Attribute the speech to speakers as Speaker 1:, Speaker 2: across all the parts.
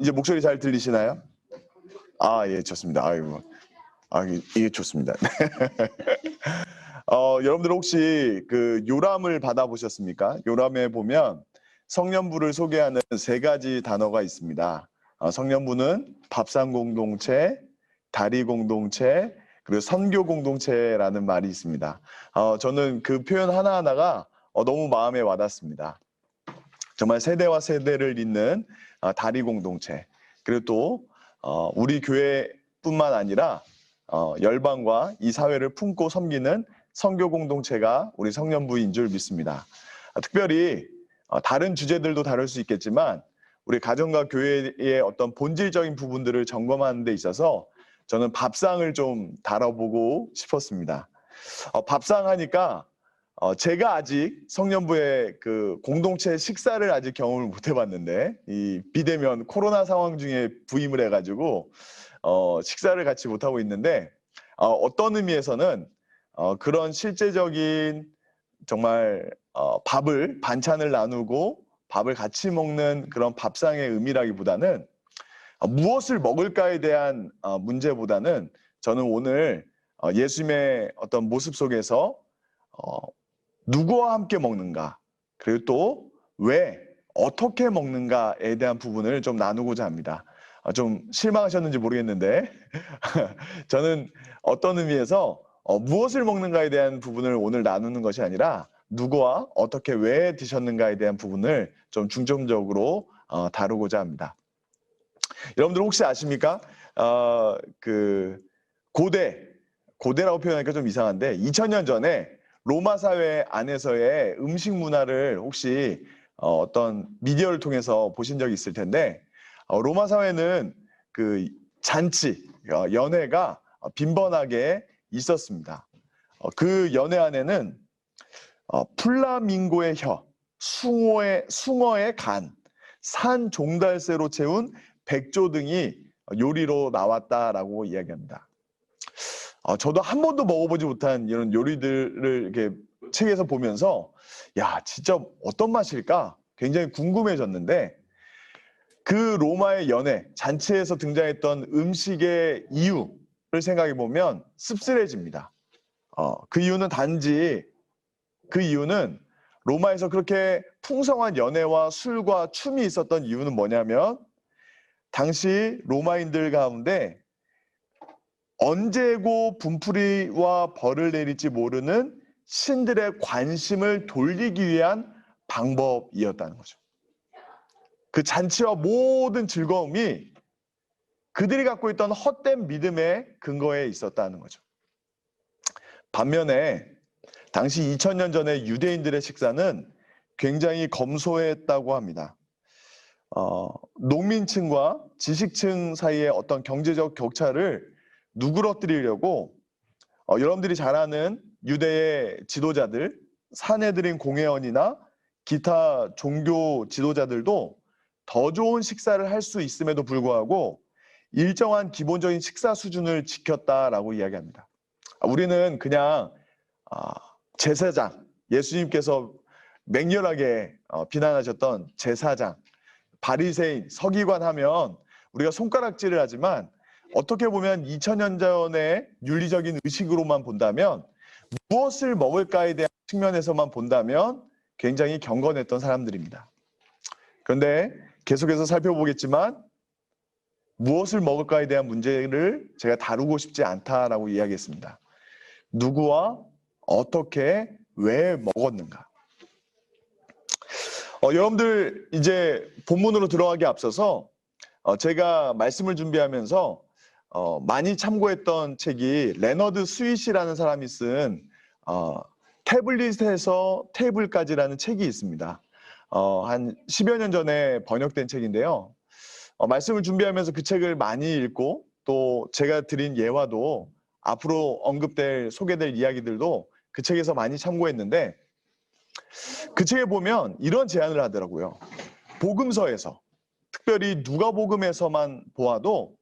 Speaker 1: 이제 목소리 잘 들리시나요? 아, 예, 좋습니다. 아이고, 이게 좋습니다. 여러분들 혹시 그 요람을 받아보셨습니까? 요람에 보면 성년부를 소개하는 세 가지 단어가 있습니다. 성년부는 밥상 공동체, 다리 공동체, 그리고 선교 공동체라는 말이 있습니다. 저는 그 표현 하나하나가 너무 마음에 와닿습니다. 정말 세대와 세대를 잇는 다리 공동체, 그리고 또 우리 교회뿐만 아니라 열방과 이 사회를 품고 섬기는 선교 공동체가 우리 성년부인 줄 믿습니다. 특별히 다른 주제들도 다룰 수 있겠지만 우리 가정과 교회의 어떤 본질적인 부분들을 점검하는 데 있어서 저는 밥상을 좀 다뤄보고 싶었습니다. 밥상 하니까 제가 아직 성년부의 그 공동체 식사를 아직 경험을 못 해봤는데 이 비대면 코로나 상황 중에 부임을 해가지고 식사를 같이 못 하고 있는데 어떤 의미에서는 그런 실제적인 정말 반찬을 나누고 밥을 같이 먹는 그런 밥상의 의미라기보다는 무엇을 먹을까에 대한 문제보다는 저는 오늘 예수님의 어떤 모습 속에서 누구와 함께 먹는가, 그리고 또 왜, 어떻게 먹는가에 대한 부분을 좀 나누고자 합니다. 좀 실망하셨는지 모르겠는데 저는 어떤 의미에서 무엇을 먹는가에 대한 부분을 오늘 나누는 것이 아니라 누구와 어떻게 왜 드셨는가에 대한 부분을 좀 중점적으로 다루고자 합니다. 여러분들 혹시 아십니까? 그 고대라고 표현하니까 좀 이상한데 2000년 전에 로마 사회 안에서의 음식 문화를 혹시 어떤 미디어를 통해서 보신 적이 있을 텐데 로마 사회는 그 잔치, 연회가 빈번하게 있었습니다. 그 연회 안에는 플라밍고의 혀, 숭어의 간, 산 종달새로 채운 백조 등이 요리로 나왔다라고 이야기합니다. 저도 한 번도 먹어보지 못한 이런 요리들을 이렇게 책에서 보면서 야, 진짜 어떤 맛일까 굉장히 궁금해졌는데 그 로마의 연회, 잔치에서 등장했던 음식의 이유를 생각해 보면 씁쓸해집니다. 그 이유는 로마에서 그렇게 풍성한 연회와 술과 춤이 있었던 이유는 뭐냐면 당시 로마인들 가운데 언제고 분풀이와 벌을 내릴지 모르는 신들의 관심을 돌리기 위한 방법이었다는 거죠. 그 잔치와 모든 즐거움이 그들이 갖고 있던 헛된 믿음의 근거에 있었다는 거죠. 반면에 당시 2000년 전의 유대인들의 식사는 굉장히 검소했다고 합니다. 농민층과 지식층 사이의 어떤 경제적 격차를 누그러뜨리려고 여러분들이 잘 아는 유대의 지도자들, 사내들인 공회원이나 기타 종교 지도자들도 더 좋은 식사를 할 수 있음에도 불구하고 일정한 기본적인 식사 수준을 지켰다라고 이야기합니다. 우리는 그냥 제사장, 예수님께서 맹렬하게 비난하셨던 제사장, 바리새인, 서기관 하면 우리가 손가락질을 하지만 어떻게 보면 2000년 전의 윤리적인 의식으로만 본다면 무엇을 먹을까에 대한 측면에서만 본다면 굉장히 경건했던 사람들입니다. 그런데 계속해서 살펴보겠지만 무엇을 먹을까에 대한 문제를 제가 다루고 싶지 않다라고 이야기했습니다. 누구와 어떻게 왜 먹었는가. 여러분들 이제 본문으로 들어가기 앞서서 제가 말씀을 준비하면서 많이 참고했던 책이 레너드 스윗이라는 사람이 쓴 태블릿에서 테이블까지라는 책이 있습니다. 한 10여 년 전에 번역된 책인데요. 말씀을 준비하면서 그 책을 많이 읽고 또 제가 드린 예화도 앞으로 소개될 이야기들도 그 책에서 많이 참고했는데 그 책에 보면 이런 제안을 하더라고요. 복음서에서, 특별히 누가복음에서만 보아도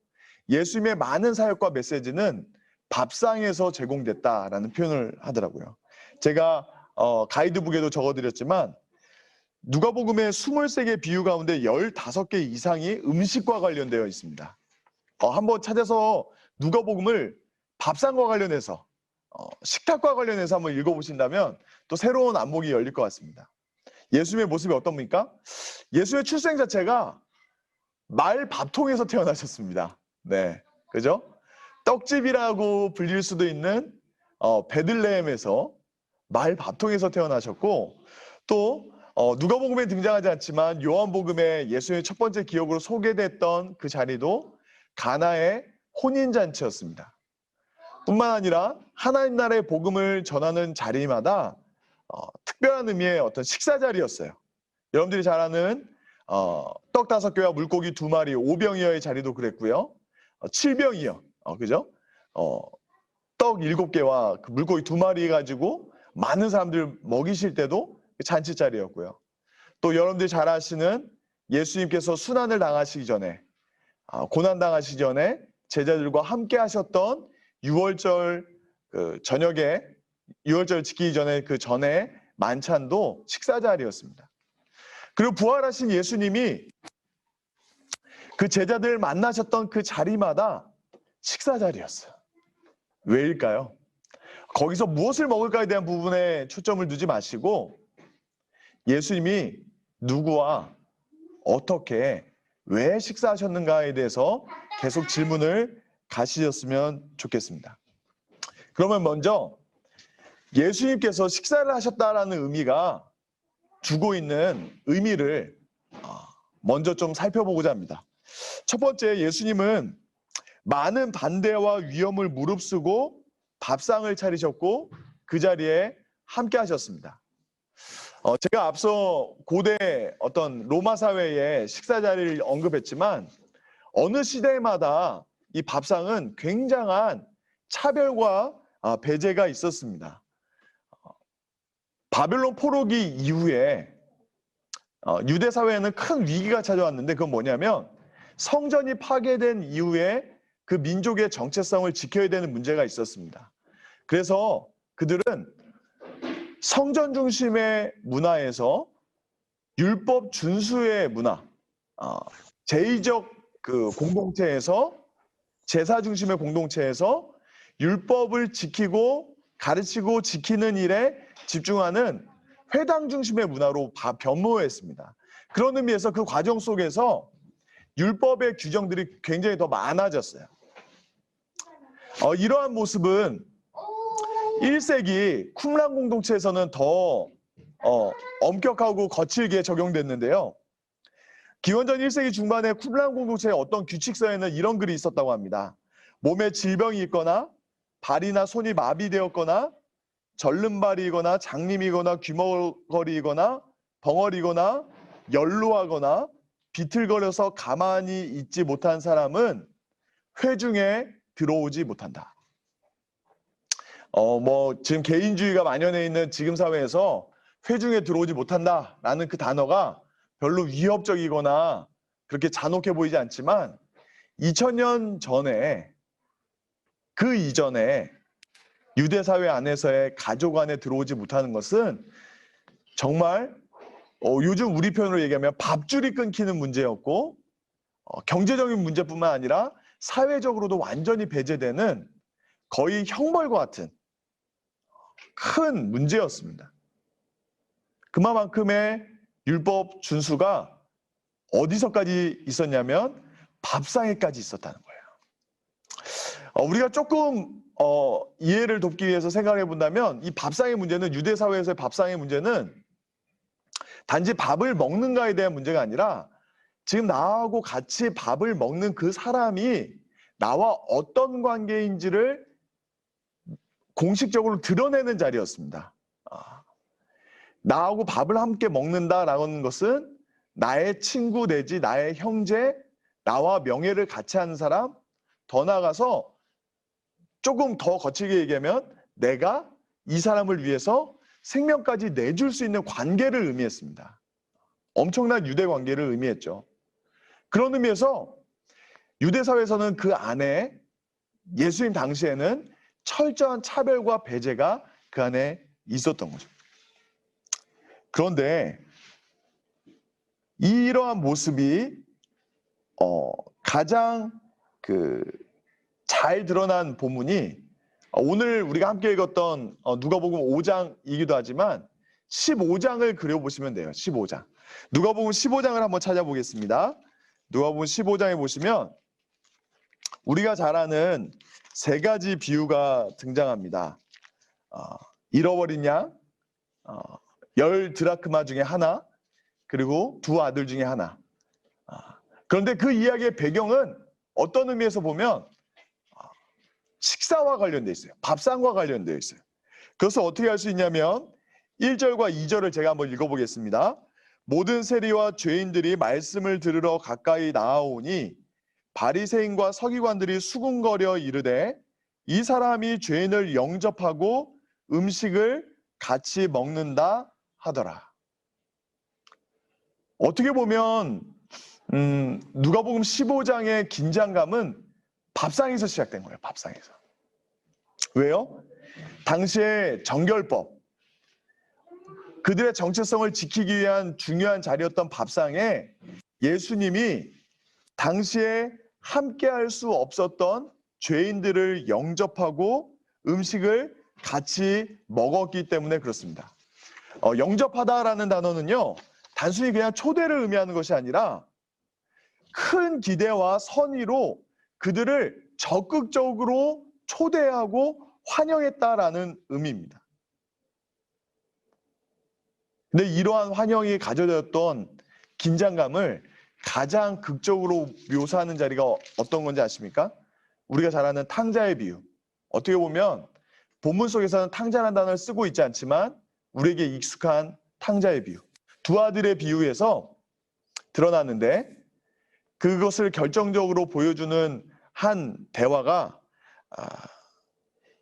Speaker 1: 예수님의 많은 사역과 메시지는 밥상에서 제공됐다라는 표현을 하더라고요. 제가 가이드북에도 적어드렸지만 누가복음의 23개 비유 가운데 15개 이상이 음식과 관련되어 있습니다. 한번 찾아서 누가복음을 밥상과 관련해서 식탁과 관련해서 한번 읽어보신다면 또 새로운 안목이 열릴 것 같습니다. 예수님의 모습이 어떻습니까? 예수의 출생 자체가 말 밥통에서 태어나셨습니다. 네, 그죠? 떡집이라고 불릴 수도 있는 베들레헴에서 말 밥통에서 태어나셨고, 또 누가복음에 등장하지 않지만 요한복음에 예수의 첫 번째 기억으로 소개됐던 그 자리도 가나의 혼인잔치였습니다. 뿐만 아니라 하나님 나라의 복음을 전하는 자리마다 특별한 의미의 어떤 식사 자리였어요. 여러분들이 잘 아는 떡 5개와 물고기 2마리, 5병이어의 자리도 그랬고요. 7병이어, 그죠? 떡 7개와 그 물고기 2마리 가지고 많은 사람들 먹이실 때도 잔치 자리였고요. 또 여러분들이 잘 아시는 예수님께서 순환을 당하시기 전에, 고난 당하시기 전에 제자들과 함께 하셨던 6월절 그 저녁에 6월절 지키기 전에 그 전에 만찬도 식사 자리였습니다. 그리고 부활하신 예수님이 그 제자들 만나셨던 그 자리마다 식사 자리였어요. 왜일까요? 거기서 무엇을 먹을까에 대한 부분에 초점을 두지 마시고 예수님이 누구와 어떻게 왜 식사하셨는가에 대해서 계속 질문을 가지셨으면 좋겠습니다. 그러면 먼저 예수님께서 식사를 하셨다라는 의미가 주고 있는 의미를 먼저 좀 살펴보고자 합니다. 첫 번째, 예수님은 많은 반대와 위험을 무릅쓰고 밥상을 차리셨고 그 자리에 함께 하셨습니다. 제가 앞서 고대 어떤 로마 사회의 식사 자리를 언급했지만 어느 시대마다 이 밥상은 굉장한 차별과 배제가 있었습니다. 바벨론 포로기 이후에 유대 사회에는 큰 위기가 찾아왔는데 그건 뭐냐면 성전이 파괴된 이후에 그 민족의 정체성을 지켜야 되는 문제가 있었습니다. 그래서 그들은 성전 중심의 문화에서 율법 준수의 문화, 제의적 그 공동체에서 제사 중심의 공동체에서 율법을 지키고 가르치고 지키는 일에 집중하는 회당 중심의 문화로 변모했습니다. 그런 의미에서 그 과정 속에서 율법의 규정들이 굉장히 더 많아졌어요. 이러한 모습은 1세기 쿰란 공동체에서는 더 엄격하고 거칠게 적용됐는데요. 기원전 1세기 중반에 쿰란 공동체의 어떤 규칙서에는 이런 글이 있었다고 합니다. 몸에 질병이 있거나 발이나 손이 마비되었거나 절름발이거나 장님이거나 귀머거리거나 벙어리거나 연로하거나 비틀거려서 가만히 있지 못한 사람은 회중에 들어오지 못한다. 지금 개인주의가 만연해 있는 지금 사회에서 회중에 들어오지 못한다라는 그 단어가 별로 위협적이거나 그렇게 잔혹해 보이지 않지만 2000년 전에 그 이전에 유대 사회 안에서의 가족 안에 들어오지 못하는 것은 정말 요즘 우리 표현으로 얘기하면 밥줄이 끊기는 문제였고 경제적인 문제뿐만 아니라 사회적으로도 완전히 배제되는 거의 형벌과 같은 큰 문제였습니다. 그만큼의 율법 준수가 어디서까지 있었냐면 밥상에까지 있었다는 거예요. 우리가 조금 이해를 돕기 위해서 생각해 본다면 이 밥상의 문제는 유대 사회에서의 밥상의 문제는 단지 밥을 먹는가에 대한 문제가 아니라 지금 나하고 같이 밥을 먹는 그 사람이 나와 어떤 관계인지를 공식적으로 드러내는 자리였습니다. 나하고 밥을 함께 먹는다라는 것은 나의 친구 내지 나의 형제, 나와 명예를 같이 하는 사람, 더 나아가서 조금 더 거칠게 얘기하면 내가 이 사람을 위해서 생명까지 내줄 수 있는 관계를 의미했습니다. 엄청난 유대 관계를 의미했죠. 그런 의미에서 유대 사회에서는 그 안에 예수님 당시에는 철저한 차별과 배제가 그 안에 있었던 거죠. 그런데 이러한 모습이 가장 잘 드러난 본문이 오늘 우리가 함께 읽었던 누가복음 5장이기도 하지만 15장을 그려보시면 돼요. 15장. 누가복음 15장을 한번 찾아보겠습니다. 누가복음 15장에 보시면 우리가 잘 아는 세 가지 비유가 등장합니다. 잃어버린 양, 10드라크마 중에 하나, 그리고 두 아들 중에 하나. 그런데 그 이야기의 배경은 어떤 의미에서 보면 식사와 관련되어 있어요. 밥상과 관련되어 있어요. 그래서 어떻게 할 수 있냐면 1절과 2절을 제가 한번 읽어보겠습니다. 모든 세리와 죄인들이 말씀을 들으러 가까이 나아오니 바리새인과 서기관들이 수군거려 이르되 이 사람이 죄인을 영접하고 음식을 같이 먹는다 하더라. 어떻게 보면 누가복음 15장의 긴장감은 밥상에서 시작된 거예요. 밥상에서. 왜요? 당시에 정결법, 그들의 정체성을 지키기 위한 중요한 자리였던 밥상에 예수님이 당시에 함께할 수 없었던 죄인들을 영접하고 음식을 같이 먹었기 때문에 그렇습니다. 영접하다라는 단어는요, 단순히 그냥 초대를 의미하는 것이 아니라 큰 기대와 선의로 그들을 적극적으로 초대하고 환영했다라는 의미입니다. 근데 이러한 환영이 가져졌던 긴장감을 가장 극적으로 묘사하는 자리가 어떤 건지 아십니까? 우리가 잘 아는 탕자의 비유. 어떻게 보면 본문 속에서는 탕자라는 단어를 쓰고 있지 않지만 우리에게 익숙한 탕자의 비유. 두 아들의 비유에서 드러나는데 그것을 결정적으로 보여주는 한 대화가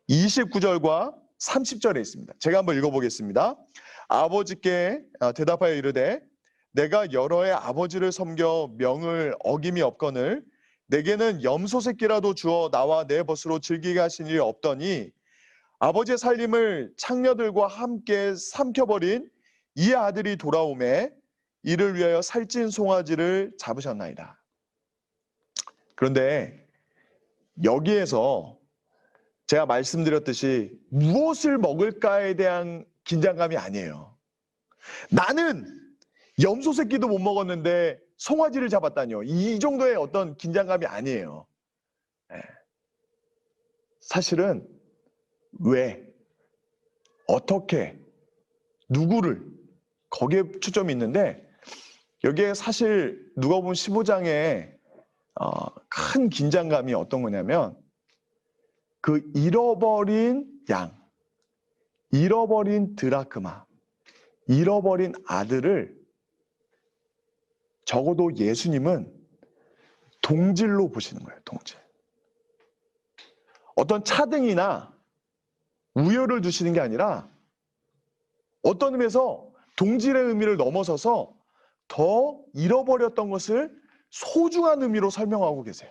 Speaker 1: 29절과 30절에 있습니다. 제가 한번 읽어보겠습니다. 아버지께 대답하여 이르되 내가 여러 해 아버지를 섬겨 명을 어김이 없거늘 내게는 염소 새끼라도 주어 나와 내 벗으로 즐기게 하신 일이 없더니 아버지의 살림을 창녀들과 함께 삼켜버린 이 아들이 돌아오매 이를 위하여 살찐 송아지를 잡으셨나이다. 그런데 여기에서 제가 말씀드렸듯이 무엇을 먹을까에 대한 긴장감이 아니에요. 나는 염소 새끼도 못 먹었는데 송아지를 잡았다니요. 이 정도의 어떤 긴장감이 아니에요. 사실은 왜, 어떻게, 누구를 거기에 초점이 있는데 여기에 사실 누가복음 15장에 큰 긴장감이 어떤 거냐면 그 잃어버린 양, 잃어버린 드라크마, 잃어버린 아들을 적어도 예수님은 동질로 보시는 거예요. 동질. 어떤 차등이나 우열을 두시는 게 아니라 어떤 의미에서 동질의 의미를 넘어서서 더 잃어버렸던 것을 소중한 의미로 설명하고 계세요.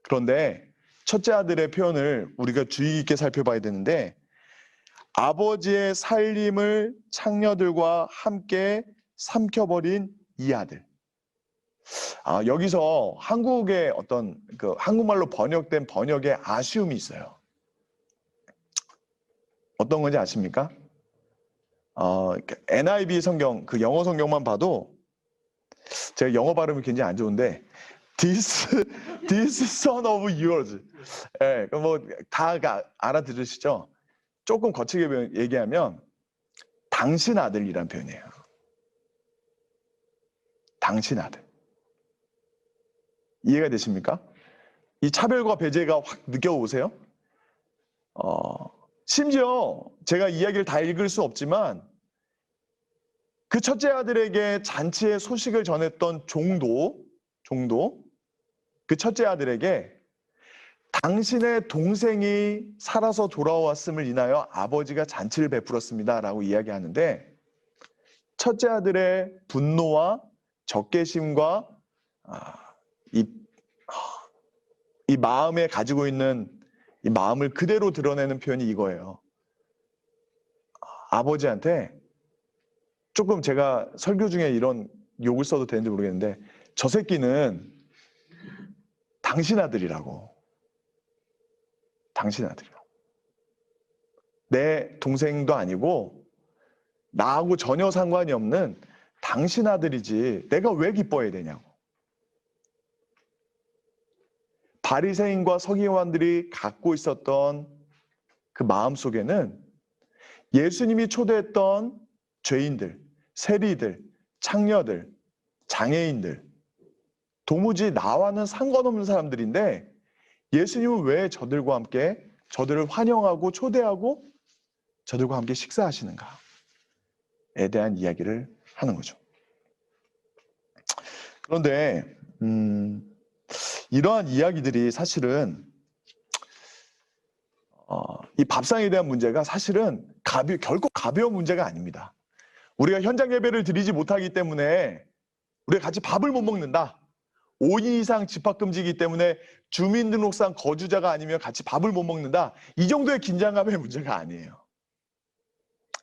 Speaker 1: 그런데 첫째 아들의 표현을 우리가 주의 깊게 살펴봐야 되는데 아버지의 살림을 창녀들과 함께 삼켜버린 이 아들. 여기서 한국의 어떤 한국말로 번역된 번역에 아쉬움이 있어요. 어떤 건지 아십니까? NIV 성경, 그 영어 성경만 봐도 제가 영어 발음이 굉장히 안 좋은데 This son of yours. 예, 뭐 다 알아들으시죠? 조금 거칠게 얘기하면 당신 아들이란 표현이에요. 당신 아들. 이해가 되십니까? 이 차별과 배제가 확 느껴오세요? 심지어 제가 이야기를 다 읽을 수 없지만 그 첫째 아들에게 잔치의 소식을 전했던 종도 그 첫째 아들에게 당신의 동생이 살아서 돌아왔음을 인하여 아버지가 잔치를 베풀었습니다 라고 이야기하는데 첫째 아들의 분노와 적개심과 이 마음에 가지고 있는 이 마음을 그대로 드러내는 표현이 이거예요. 아버지한테 조금 제가 설교 중에 이런 욕을 써도 되는지 모르겠는데 저 새끼는 당신 아들이라고. 당신 아들이라고. 내 동생도 아니고 나하고 전혀 상관이 없는 당신 아들이지 내가 왜 기뻐해야 되냐고. 바리새인과 서기관들이 갖고 있었던 그 마음 속에는 예수님이 초대했던 죄인들, 세리들, 창녀들, 장애인들, 도무지 나와는 상관없는 사람들인데 예수님은 왜 저들과 함께 저들을 환영하고 초대하고 저들과 함께 식사하시는가에 대한 이야기를 하는 거죠. 그런데 이러한 이야기들이 사실은 이 밥상에 대한 문제가 사실은 결코 가벼운 문제가 아닙니다. 우리가 현장 예배를 드리지 못하기 때문에 우리가 같이 밥을 못 먹는다. 5인 이상 집합금지이기 때문에 주민등록상 거주자가 아니면 같이 밥을 못 먹는다. 이 정도의 긴장감의 문제가 아니에요.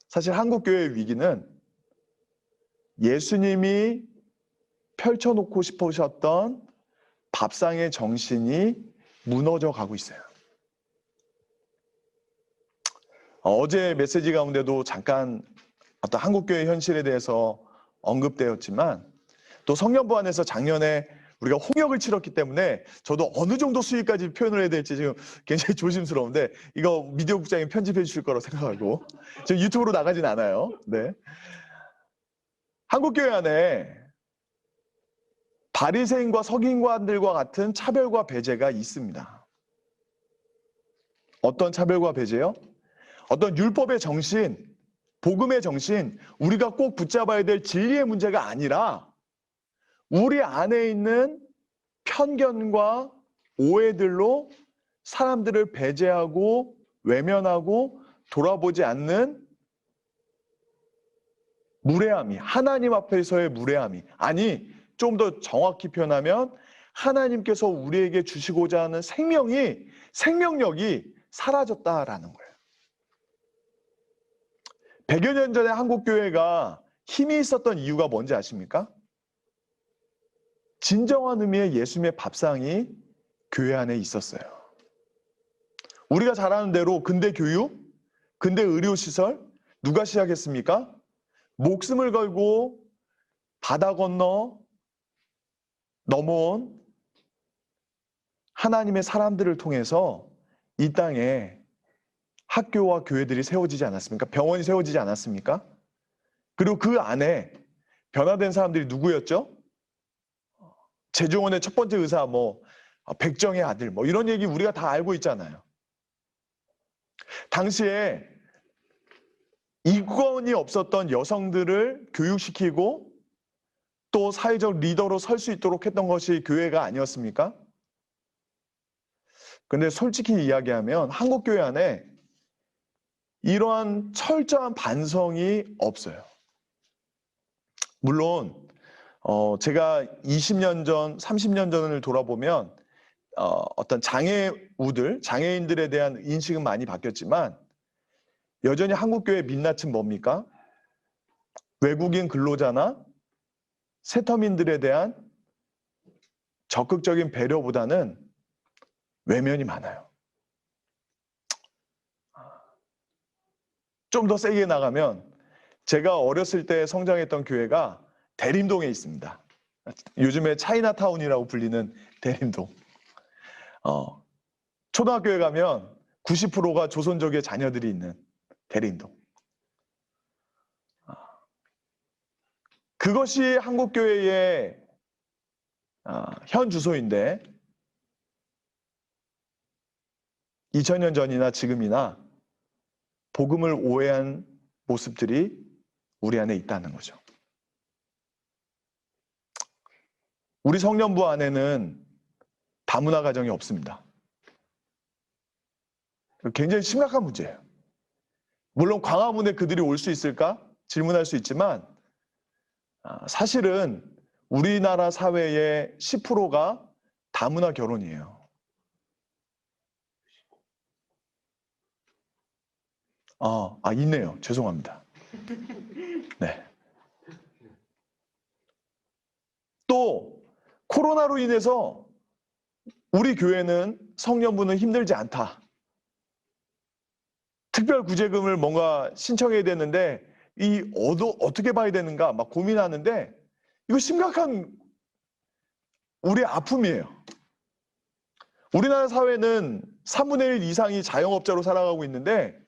Speaker 1: 사실 한국교회의 위기는 예수님이 펼쳐놓고 싶으셨던 밥상의 정신이 무너져 가고 있어요. 어제 메시지 가운데도 잠깐 어떤 한국교회 현실에 대해서 언급되었지만 또 성년부 안에서 작년에 우리가 홍역을 치렀기 때문에 저도 어느 정도 수위까지 표현을 해야 될지 지금 굉장히 조심스러운데 이거 미디어 국장이 편집해 주실 거라고 생각하고 지금 유튜브로 나가진 않아요. 네. 한국교회 안에 바리새인과 서기관들과 같은 차별과 배제가 있습니다. 어떤 차별과 배제요? 어떤 율법의 정신, 복음의 정신, 우리가 꼭 붙잡아야 될 진리의 문제가 아니라 우리 안에 있는 편견과 오해들로 사람들을 배제하고 외면하고 돌아보지 않는 무례함이, 하나님 앞에서의 무례함이, 아니 좀 더 정확히 표현하면 하나님께서 우리에게 주시고자 하는 생명력이 사라졌다라는 거예요. 100여 년 전에 한국교회가 힘이 있었던 이유가 뭔지 아십니까? 진정한 의미의 예수님의 밥상이 교회 안에 있었어요. 우리가 잘 아는 대로 근대 교육, 근대 의료시설 누가 시작했습니까? 목숨을 걸고 바다 건너 넘어온 하나님의 사람들을 통해서 이 땅에 학교와 교회들이 세워지지 않았습니까? 병원이 세워지지 않았습니까? 그리고 그 안에 변화된 사람들이 누구였죠? 제종원의 첫 번째 의사, 백정의 아들, 이런 얘기 우리가 다 알고 있잖아요. 당시에 이권이 없었던 여성들을 교육시키고 또 사회적 리더로 설 수 있도록 했던 것이 교회가 아니었습니까? 근데 솔직히 이야기하면 한국교회 안에 이러한 철저한 반성이 없어요. 물론 제가 20년 전, 30년 전을 돌아보면 어떤 장애인들에 대한 인식은 많이 바뀌었지만 여전히 한국교회 민낯은 뭡니까? 외국인 근로자나 세터민들에 대한 적극적인 배려보다는 외면이 많아요. 좀 더 세게 나가면 제가 어렸을 때 성장했던 교회가 대림동에 있습니다. 요즘에 차이나타운이라고 불리는 대림동. 초등학교에 가면 90%가 조선족의 자녀들이 있는 대림동. 그것이 한국교회의 현 주소인데 2000년 전이나 지금이나 복음을 오해한 모습들이 우리 안에 있다는 거죠. 우리 성년부 안에는 다문화 가정이 없습니다. 굉장히 심각한 문제예요. 물론 광화문에 그들이 올 수 있을까? 질문할 수 있지만 사실은 우리나라 사회의 10%가 다문화 결혼이에요. 있네요. 죄송합니다. 네. 또 코로나로 인해서 우리 교회는 성년부는 힘들지 않다. 특별 구제금을 뭔가 신청해야 되는데 어떻게 봐야 되는가 막 고민하는데 이거 심각한 우리의 아픔이에요. 우리나라 사회는 3분의 1 이상이 자영업자로 살아가고 있는데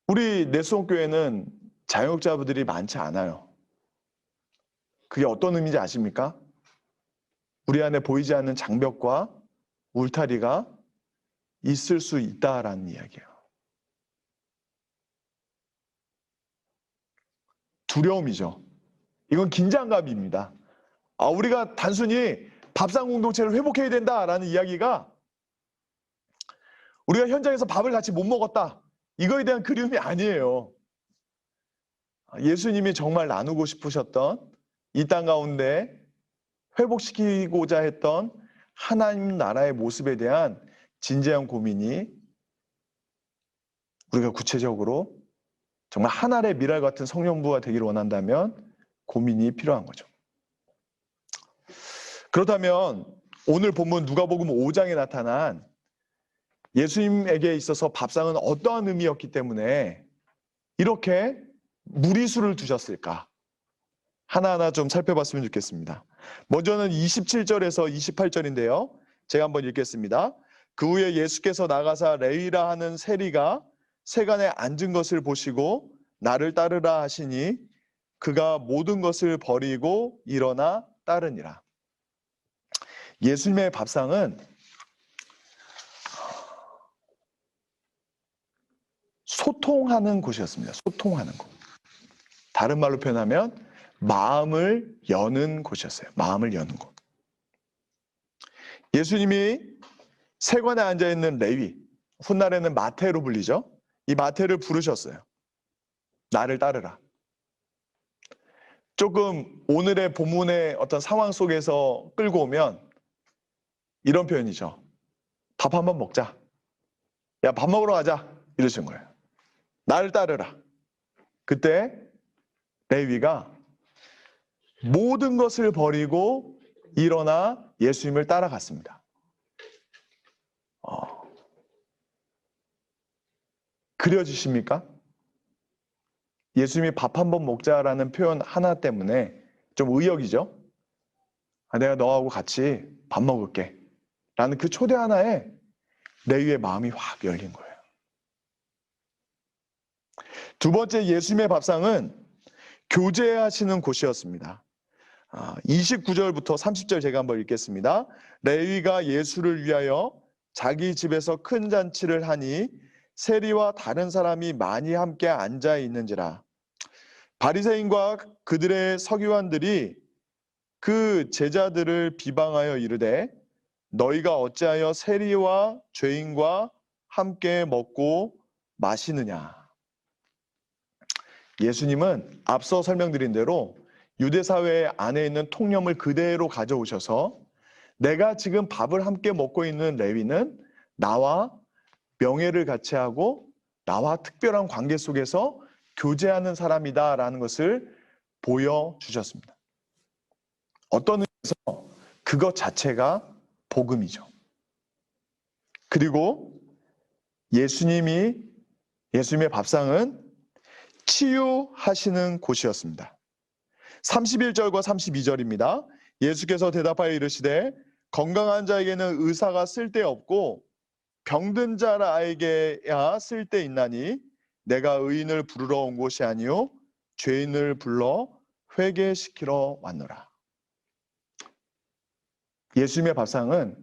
Speaker 1: 우리 내수원교회는 자영업자분들이 많지 않아요. 그게 어떤 의미인지 아십니까? 우리 안에 보이지 않는 장벽과 울타리가 있을 수 있다라는 이야기예요. 두려움이죠. 이건 긴장감입니다. 우리가 단순히 밥상 공동체를 회복해야 된다라는 이야기가 우리가 현장에서 밥을 같이 못 먹었다. 이거에 대한 그리움이 아니에요. 예수님이 정말 나누고 싶으셨던 이 땅 가운데 회복시키고자 했던 하나님 나라의 모습에 대한 진지한 고민이 우리가 구체적으로 정말 한 알의 미랄 같은 성령부가 되기를 원한다면 고민이 필요한 거죠. 그렇다면 오늘 본문 누가복음 5장에 나타난 예수님에게 있어서 밥상은 어떠한 의미였기 때문에 이렇게 무리수를 두셨을까? 하나하나 좀 살펴봤으면 좋겠습니다. 먼저는 27절에서 28절인데요. 제가 한번 읽겠습니다. 그 후에 예수께서 나가사 레위라 하는 세리가 세간에 앉은 것을 보시고 나를 따르라 하시니 그가 모든 것을 버리고 일어나 따르니라. 예수님의 밥상은 소통하는 곳이었습니다. 소통하는 곳. 다른 말로 표현하면 마음을 여는 곳이었어요. 마음을 여는 곳. 예수님이 세관에 앉아있는 레위, 훗날에는 마태로 불리죠. 이 마태를 부르셨어요. 나를 따르라. 조금 오늘의 본문의 어떤 상황 속에서 끌고 오면 이런 표현이죠. 밥 한번 먹자. 야, 밥 먹으러 가자. 이러신 거예요. 나를 따르라. 그때 레위가 모든 것을 버리고 일어나 예수님을 따라갔습니다. 그려지십니까? 예수님이 밥 한번 먹자라는 표현 하나 때문에 좀 의역이죠. 내가 너하고 같이 밥 먹을게. 라는 그 초대 하나에 레위의 마음이 확 열린 거예요. 두 번째 예수님의 밥상은 교제하시는 곳이었습니다. 29절부터 30절 제가 한번 읽겠습니다. 레위가 예수를 위하여 자기 집에서 큰 잔치를 하니 세리와 다른 사람이 많이 함께 앉아 있는지라. 바리새인과 그들의 서기관들이 그 제자들을 비방하여 이르되 너희가 어찌하여 세리와 죄인과 함께 먹고 마시느냐. 예수님은 앞서 설명드린 대로 유대사회 안에 있는 통념을 그대로 가져오셔서 내가 지금 밥을 함께 먹고 있는 레위는 나와 명예를 같이 하고 나와 특별한 관계 속에서 교제하는 사람이다라는 것을 보여주셨습니다. 어떤 의미에서 그것 자체가 복음이죠. 그리고 예수님의 밥상은 치유하시는 곳이었습니다. 31절과 32절입니다. 예수께서 대답하여 이르시되 건강한 자에게는 의사가 쓸데없고 병든 자에게야 쓸데있나니 내가 의인을 부르러 온 곳이 아니요 죄인을 불러 회개시키러 왔노라. 예수님의 밥상은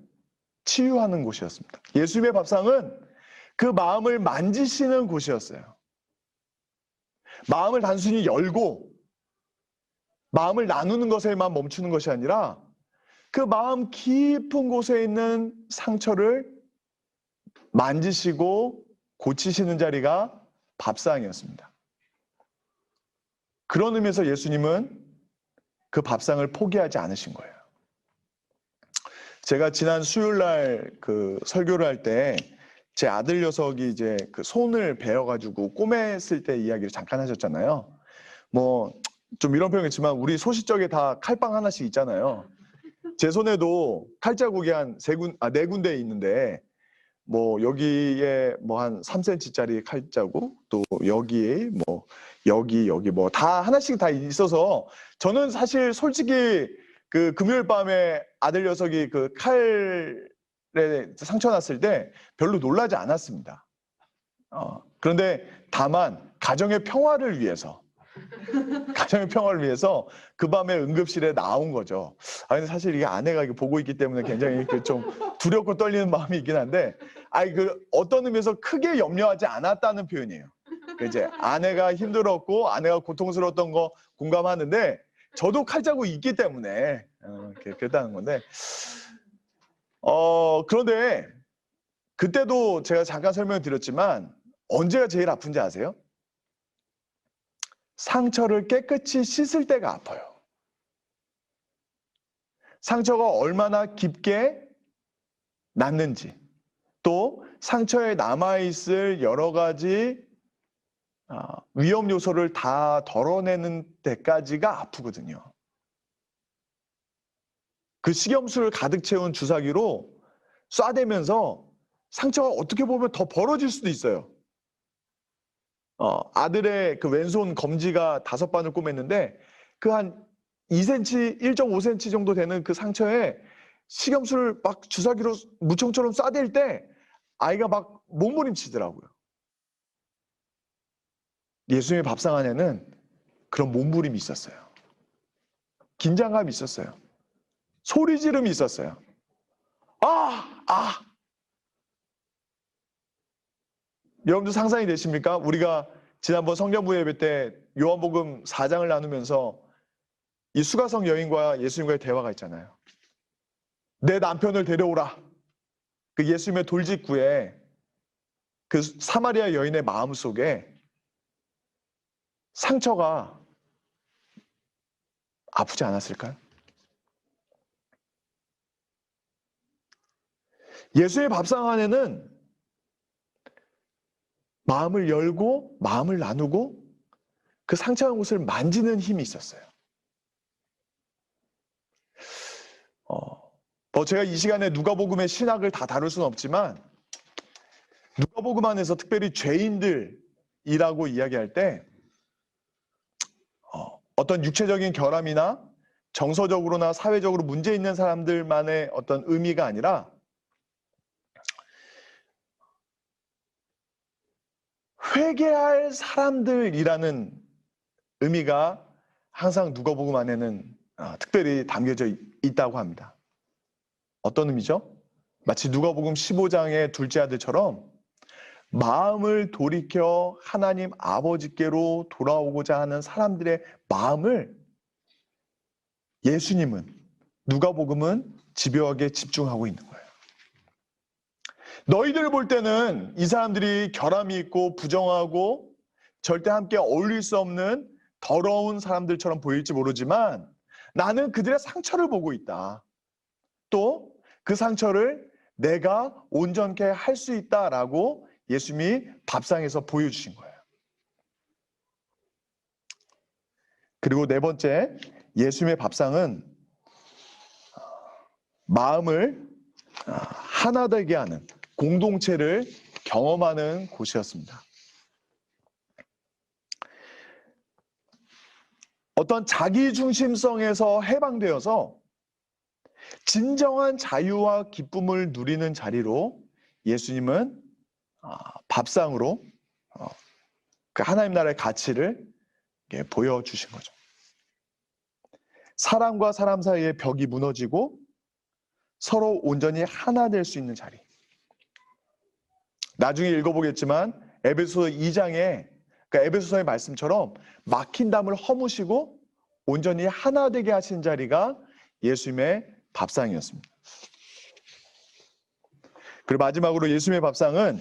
Speaker 1: 치유하는 곳이었습니다. 예수님의 밥상은 그 마음을 만지시는 곳이었어요. 마음을 단순히 열고 마음을 나누는 것에만 멈추는 것이 아니라 그 마음 깊은 곳에 있는 상처를 만지시고 고치시는 자리가 밥상이었습니다. 그런 의미에서 예수님은 그 밥상을 포기하지 않으신 거예요. 제가 지난 수요일 날 그 설교를 할 때 제 아들 녀석이 이제 그 손을 베어가지고 꼬맸을 때 이야기를 잠깐 하셨잖아요. 뭐 좀 이런 표현이지만 우리 소시적에 다 칼빵 하나씩 있잖아요. 제 손에도 칼자국이 네 군데 있는데 뭐 여기에 뭐 한 3cm짜리 칼자국, 또 여기에 뭐 여기 뭐 다 하나씩 다 있어서 저는 사실 솔직히 그 금요일 밤에 아들 녀석이 그 칼에 상처 났을 때 별로 놀라지 않았습니다. 그런데 다만 가정의 평화를 위해서 그 밤에 응급실에 나온 거죠. 근데 사실 이게 아내가 이거 보고 있기 때문에 굉장히 좀 두렵고 떨리는 마음이 있긴 한데, 그 어떤 의미에서 크게 염려하지 않았다는 표현이에요. 이제 아내가 힘들었고 아내가 고통스러웠던 거 공감하는데, 저도 칼자국이 있기 때문에 그랬다는 건데, 그런데 그때도 제가 잠깐 설명을 드렸지만 언제가 제일 아픈지 아세요? 상처를 깨끗이 씻을 때가 아파요. 상처가 얼마나 깊게 났는지, 또 상처에 남아있을 여러 가지 위험 요소를 다 덜어내는 데까지가 아프거든요. 그 식염수를 가득 채운 주사기로 쏴대면서 상처가 어떻게 보면 더 벌어질 수도 있어요. 아들의 그 왼손 검지가 5반을 꼬맸는데 그 한 2cm, 1.5cm 정도 되는 그 상처에 식염수를 막 주사기로 무총처럼 쏴댈 때 아이가 막 몸부림치더라고요. 예수님의 밥상 안에는 그런 몸부림이 있었어요. 긴장감이 있었어요. 소리 지름이 있었어요. 여러분들 상상이 되십니까? 우리가 지난번 성령부 예배 때 요한복음 4장을 나누면서 이 수가성 여인과 예수님과의 대화가 있잖아요. 내 남편을 데려오라. 그 예수님의 돌직구에 그 사마리아 여인의 마음 속에 상처가 아프지 않았을까요? 예수의 밥상 안에는 마음을 열고 마음을 나누고 그 상처한 곳을 만지는 힘이 있었어요. 제가 이 시간에 누가복음의 신학을 다 다룰 수는 없지만 누가복음 안에서 특별히 죄인들이라고 이야기할 때 어떤 육체적인 결함이나 정서적으로나 사회적으로 문제 있는 사람들만의 어떤 의미가 아니라 회개할 사람들이라는 의미가 항상 누가복음 안에는 특별히 담겨져 있다고 합니다. 어떤 의미죠? 마치 누가복음 15장의 둘째 아들처럼 마음을 돌이켜 하나님 아버지께로 돌아오고자 하는 사람들의 마음을 예수님은, 누가복음은 집요하게 집중하고 있는 거예요. 너희들 볼 때는 이 사람들이 결함이 있고 부정하고 절대 함께 어울릴 수 없는 더러운 사람들처럼 보일지 모르지만 나는 그들의 상처를 보고 있다. 또 그 상처를 내가 온전케 할 수 있다라고 예수님이 밥상에서 보여주신 거예요. 그리고 네 번째, 예수님의 밥상은 마음을 하나 되게 하는, 공동체를 경험하는 곳이었습니다. 어떤 자기중심성에서 해방되어서 진정한 자유와 기쁨을 누리는 자리로 예수님은 밥상으로 그 하나님 나라의 가치를 보여주신 거죠. 사람과 사람 사이의 벽이 무너지고 서로 온전히 하나 될 수 있는 자리. 나중에 읽어보겠지만 에베소서 2장에 그러니까 에베소서의 말씀처럼 막힌 담을 허무시고 온전히 하나 되게 하신 자리가 예수님의 밥상이었습니다. 그리고 마지막으로 예수님의 밥상은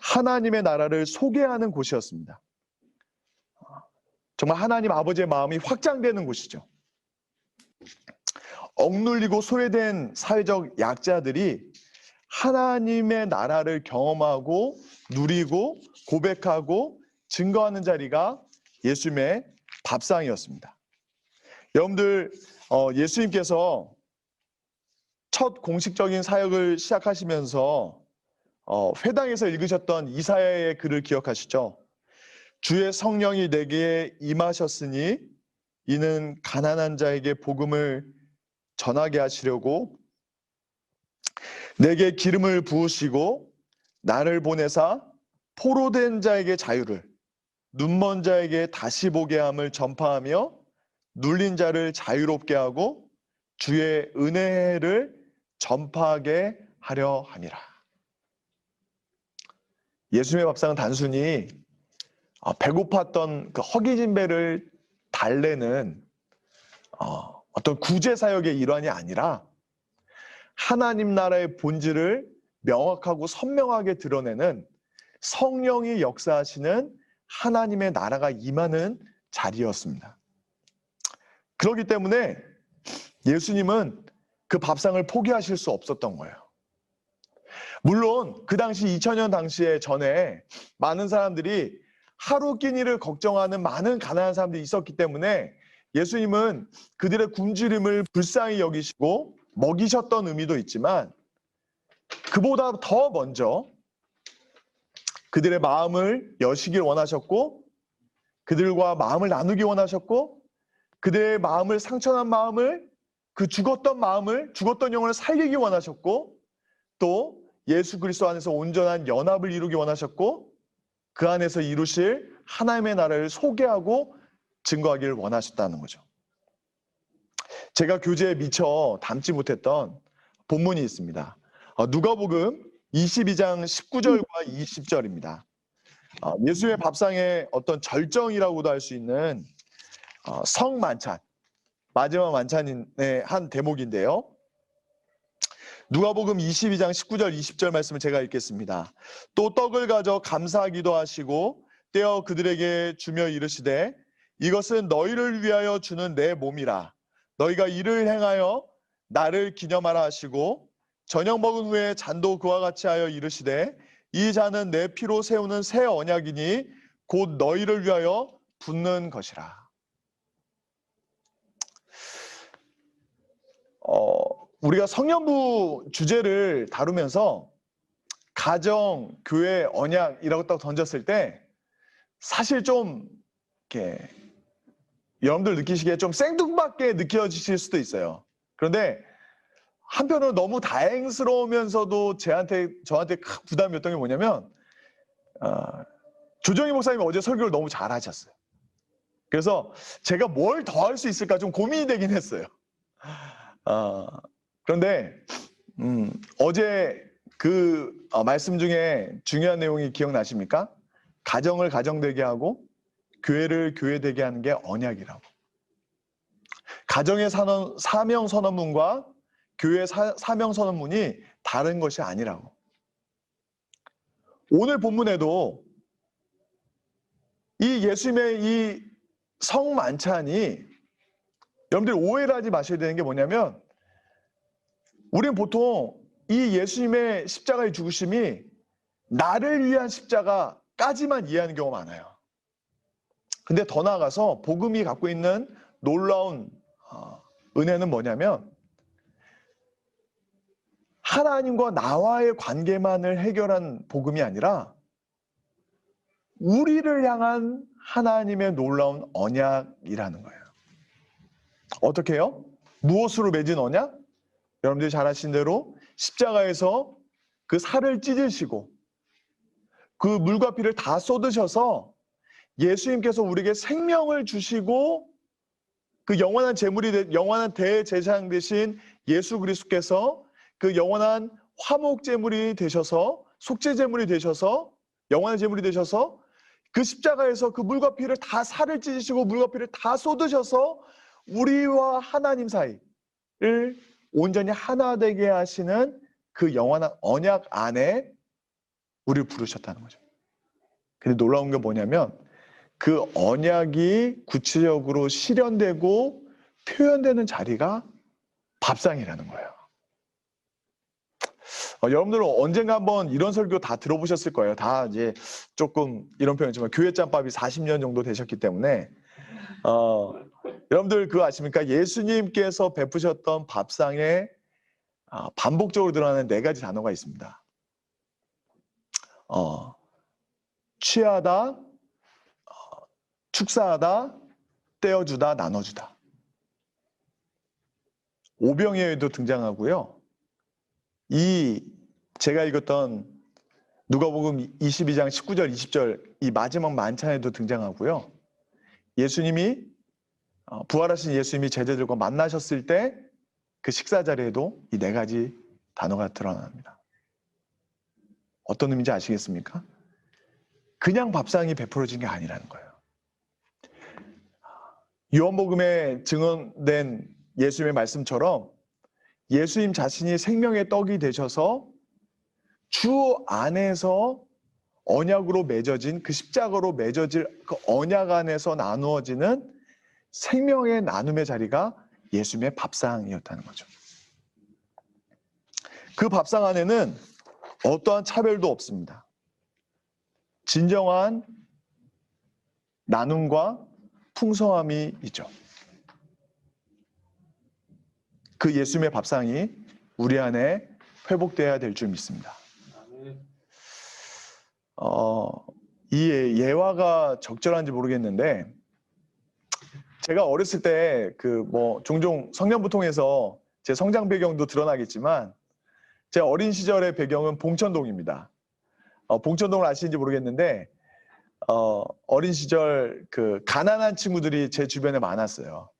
Speaker 1: 하나님의 나라를 소개하는 곳이었습니다. 정말 하나님 아버지의 마음이 확장되는 곳이죠. 억눌리고 소외된 사회적 약자들이 하나님의 나라를 경험하고 누리고 고백하고 증거하는 자리가 예수님의 밥상이었습니다. 여러분들 예수님께서 첫 공식적인 사역을 시작하시면서 회당에서 읽으셨던 이사야의 글을 기억하시죠? 주의 성령이 내게 임하셨으니 이는 가난한 자에게 복음을 전하게 하시려고 내게 기름을 부으시고 나를 보내사 포로된 자에게 자유를, 눈먼 자에게 다시 보게 함을 전파하며 눌린 자를 자유롭게 하고 주의 은혜를 전파하게 하려 함이라. 예수님의 밥상은 단순히 배고팠던 그 허기진 배를 달래는 어떤 구제 사역의 일환이 아니라 하나님 나라의 본질을 명확하고 선명하게 드러내는 성령이 역사하시는 하나님의 나라가 임하는 자리였습니다. 그렇기 때문에 예수님은 그 밥상을 포기하실 수 없었던 거예요. 물론 그 당시 2000년 당시에 전에 많은 사람들이 하루 끼니를 걱정하는 많은 가난한 사람들이 있었기 때문에 예수님은 그들의 굶주림을 불쌍히 여기시고 먹이셨던 의미도 있지만 그보다 더 먼저 그들의 마음을 여시길 원하셨고 그들과 마음을 나누기 원하셨고 그들의 마음을 상처난 마음을 그 죽었던 영혼을 살리기 원하셨고 또 예수 그리스도 안에서 온전한 연합을 이루기 원하셨고 그 안에서 이루실 하나님의 나라를 소개하고 증거하기를 원하셨다는 거죠. 제가 교재에 미처 담지 못했던 본문이 있습니다. 누가복음 22장 19절과 20절입니다. 예수의 밥상의 어떤 절정이라고도 할 수 있는 성만찬, 마지막 만찬의 한 대목인데요. 누가복음 22장 19절 20절 말씀을 제가 읽겠습니다. 또 떡을 가져 감사하기도 하시고 떼어 그들에게 주며 이르시되 이것은 너희를 위하여 주는 내 몸이라. 너희가 이를 행하여 나를 기념하라 하시고 저녁 먹은 후에 잔도 그와 같이 하여 이르시되 이 잔은 내 피로 세우는 새 언약이니 곧 너희를 위하여 붓는 것이라. 우리가 성년부 주제를 다루면서 가정, 교회, 언약이라고 딱 던졌을 때 사실 좀 이렇게 여러분들 느끼시기에 좀 생뚱맞게 느껴지실 수도 있어요. 그런데 한편으로 너무 다행스러우면서도 저한테 큰 부담이었던 게 뭐냐면 조정희 목사님이 어제 설교를 너무 잘하셨어요. 그래서 제가 뭘 더 할 수 있을까 좀 고민이 되긴 했어요. 그런데 어제 그 말씀 중에 중요한 내용이 기억나십니까? 가정을 가정되게 하고 교회를 교회되게 하는 게 언약이라고. 가정의 사명선언문과 교회의 사명선언문이 다른 것이 아니라고. 오늘 본문에도 이 예수님의 이 성만찬이 여러분들이 오해를 하지 마셔야 되는 게 뭐냐면 우리는 보통 이 예수님의 십자가의 죽으심이 나를 위한 십자가까지만 이해하는 경우가 많아요. 근데 더 나아가서 복음이 갖고 있는 놀라운 은혜는 뭐냐면 하나님과 나와의 관계만을 해결한 복음이 아니라 우리를 향한 하나님의 놀라운 언약이라는 거예요. 어떻게 해요? 무엇으로 맺은 언약? 여러분들이 잘 아시는 대로 십자가에서 그 살을 찢으시고 그 물과 피를 다 쏟으셔서 예수님께서 우리에게 생명을 주시고 그 영원한 대제사장 되신 예수 그리스도께서 그 영원한 화목 제물이 되셔서 속죄 제물이 되셔서 영원한 제물이 되셔서 그 십자가에서 그 물과 피를 다 살을 찢으시고 물과 피를 다 쏟으셔서 우리와 하나님 사이를 온전히 하나 되게 하시는 그 영원한 언약 안에 우리를 부르셨다는 거죠. 근데 놀라운 게 뭐냐면 그 언약이 구체적으로 실현되고 표현되는 자리가 밥상이라는 거예요. 여러분들은 언젠가 한번 이런 설교 다 들어보셨을 거예요. 다 이제 조금 이런 표현이지만 교회 짬밥이 40년 정도 되셨기 때문에 여러분들 그거 아십니까? 예수님께서 베푸셨던 밥상에 반복적으로 드러나는 4가지 단어가 있습니다. 취하다, 축사하다, 떼어주다, 나눠주다. 오병이어에도 등장하고요. 제가 읽었던 누가복음 22장 19절 20절 이 마지막 만찬에도 등장하고요. 예수님이 부활하신 예수님이 제자들과 만나셨을 때 그 식사 자리에도 이 4가지 단어가 드러납니다. 어떤 의미인지 아시겠습니까? 그냥 밥상이 베풀어진 게 아니라는 거예요. 요한복음에 증언된 예수님의 말씀처럼 예수님 자신이 생명의 떡이 되셔서 주 안에서 언약으로 맺어진 그 십자가로 맺어질 그 언약 안에서 나누어지는 생명의 나눔의 자리가 예수님의 밥상이었다는 거죠. 그 밥상 안에는 어떠한 차별도 없습니다. 진정한 나눔과 풍성함이 있죠. 그 예수님의 밥상이 우리 안에 회복되어야 될 줄 믿습니다. 이 예화가 적절한지 모르겠는데 제가 어렸을 때 종종 성년부 통해서 제 성장 배경도 드러나겠지만 제 어린 시절의 배경은 봉천동입니다. 봉천동을 아시는지 모르겠는데 어린 시절 그 가난한 친구들이 제 주변에 많았어요.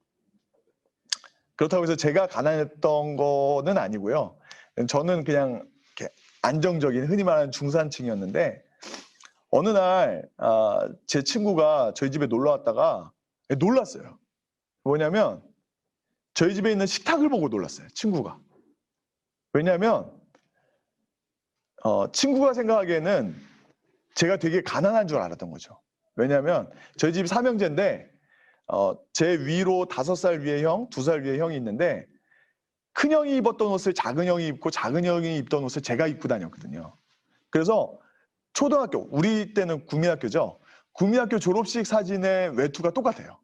Speaker 1: 그렇다고 해서 제가 가난했던 거는 아니고요. 저는 그냥 이렇게 안정적인 흔히 말하는 중산층이었는데 어느 날 제 친구가 저희 집에 놀러 왔다가 놀랐어요. 뭐냐면 저희 집에 있는 식탁을 보고 놀랐어요. 친구가. 왜냐하면 친구가 생각하기에는 제가 되게 가난한 줄 알았던 거죠. 왜냐하면 저희 집이 3형제인데 제 위로 5살 위의 형, 2살 위의 형이 있는데 큰 형이 입었던 옷을 작은 형이 입고 작은 형이 입던 옷을 제가 입고 다녔거든요. 그래서 초등학교, 우리 때는 국민학교죠. 국민학교 졸업식 사진의 외투가 똑같아요.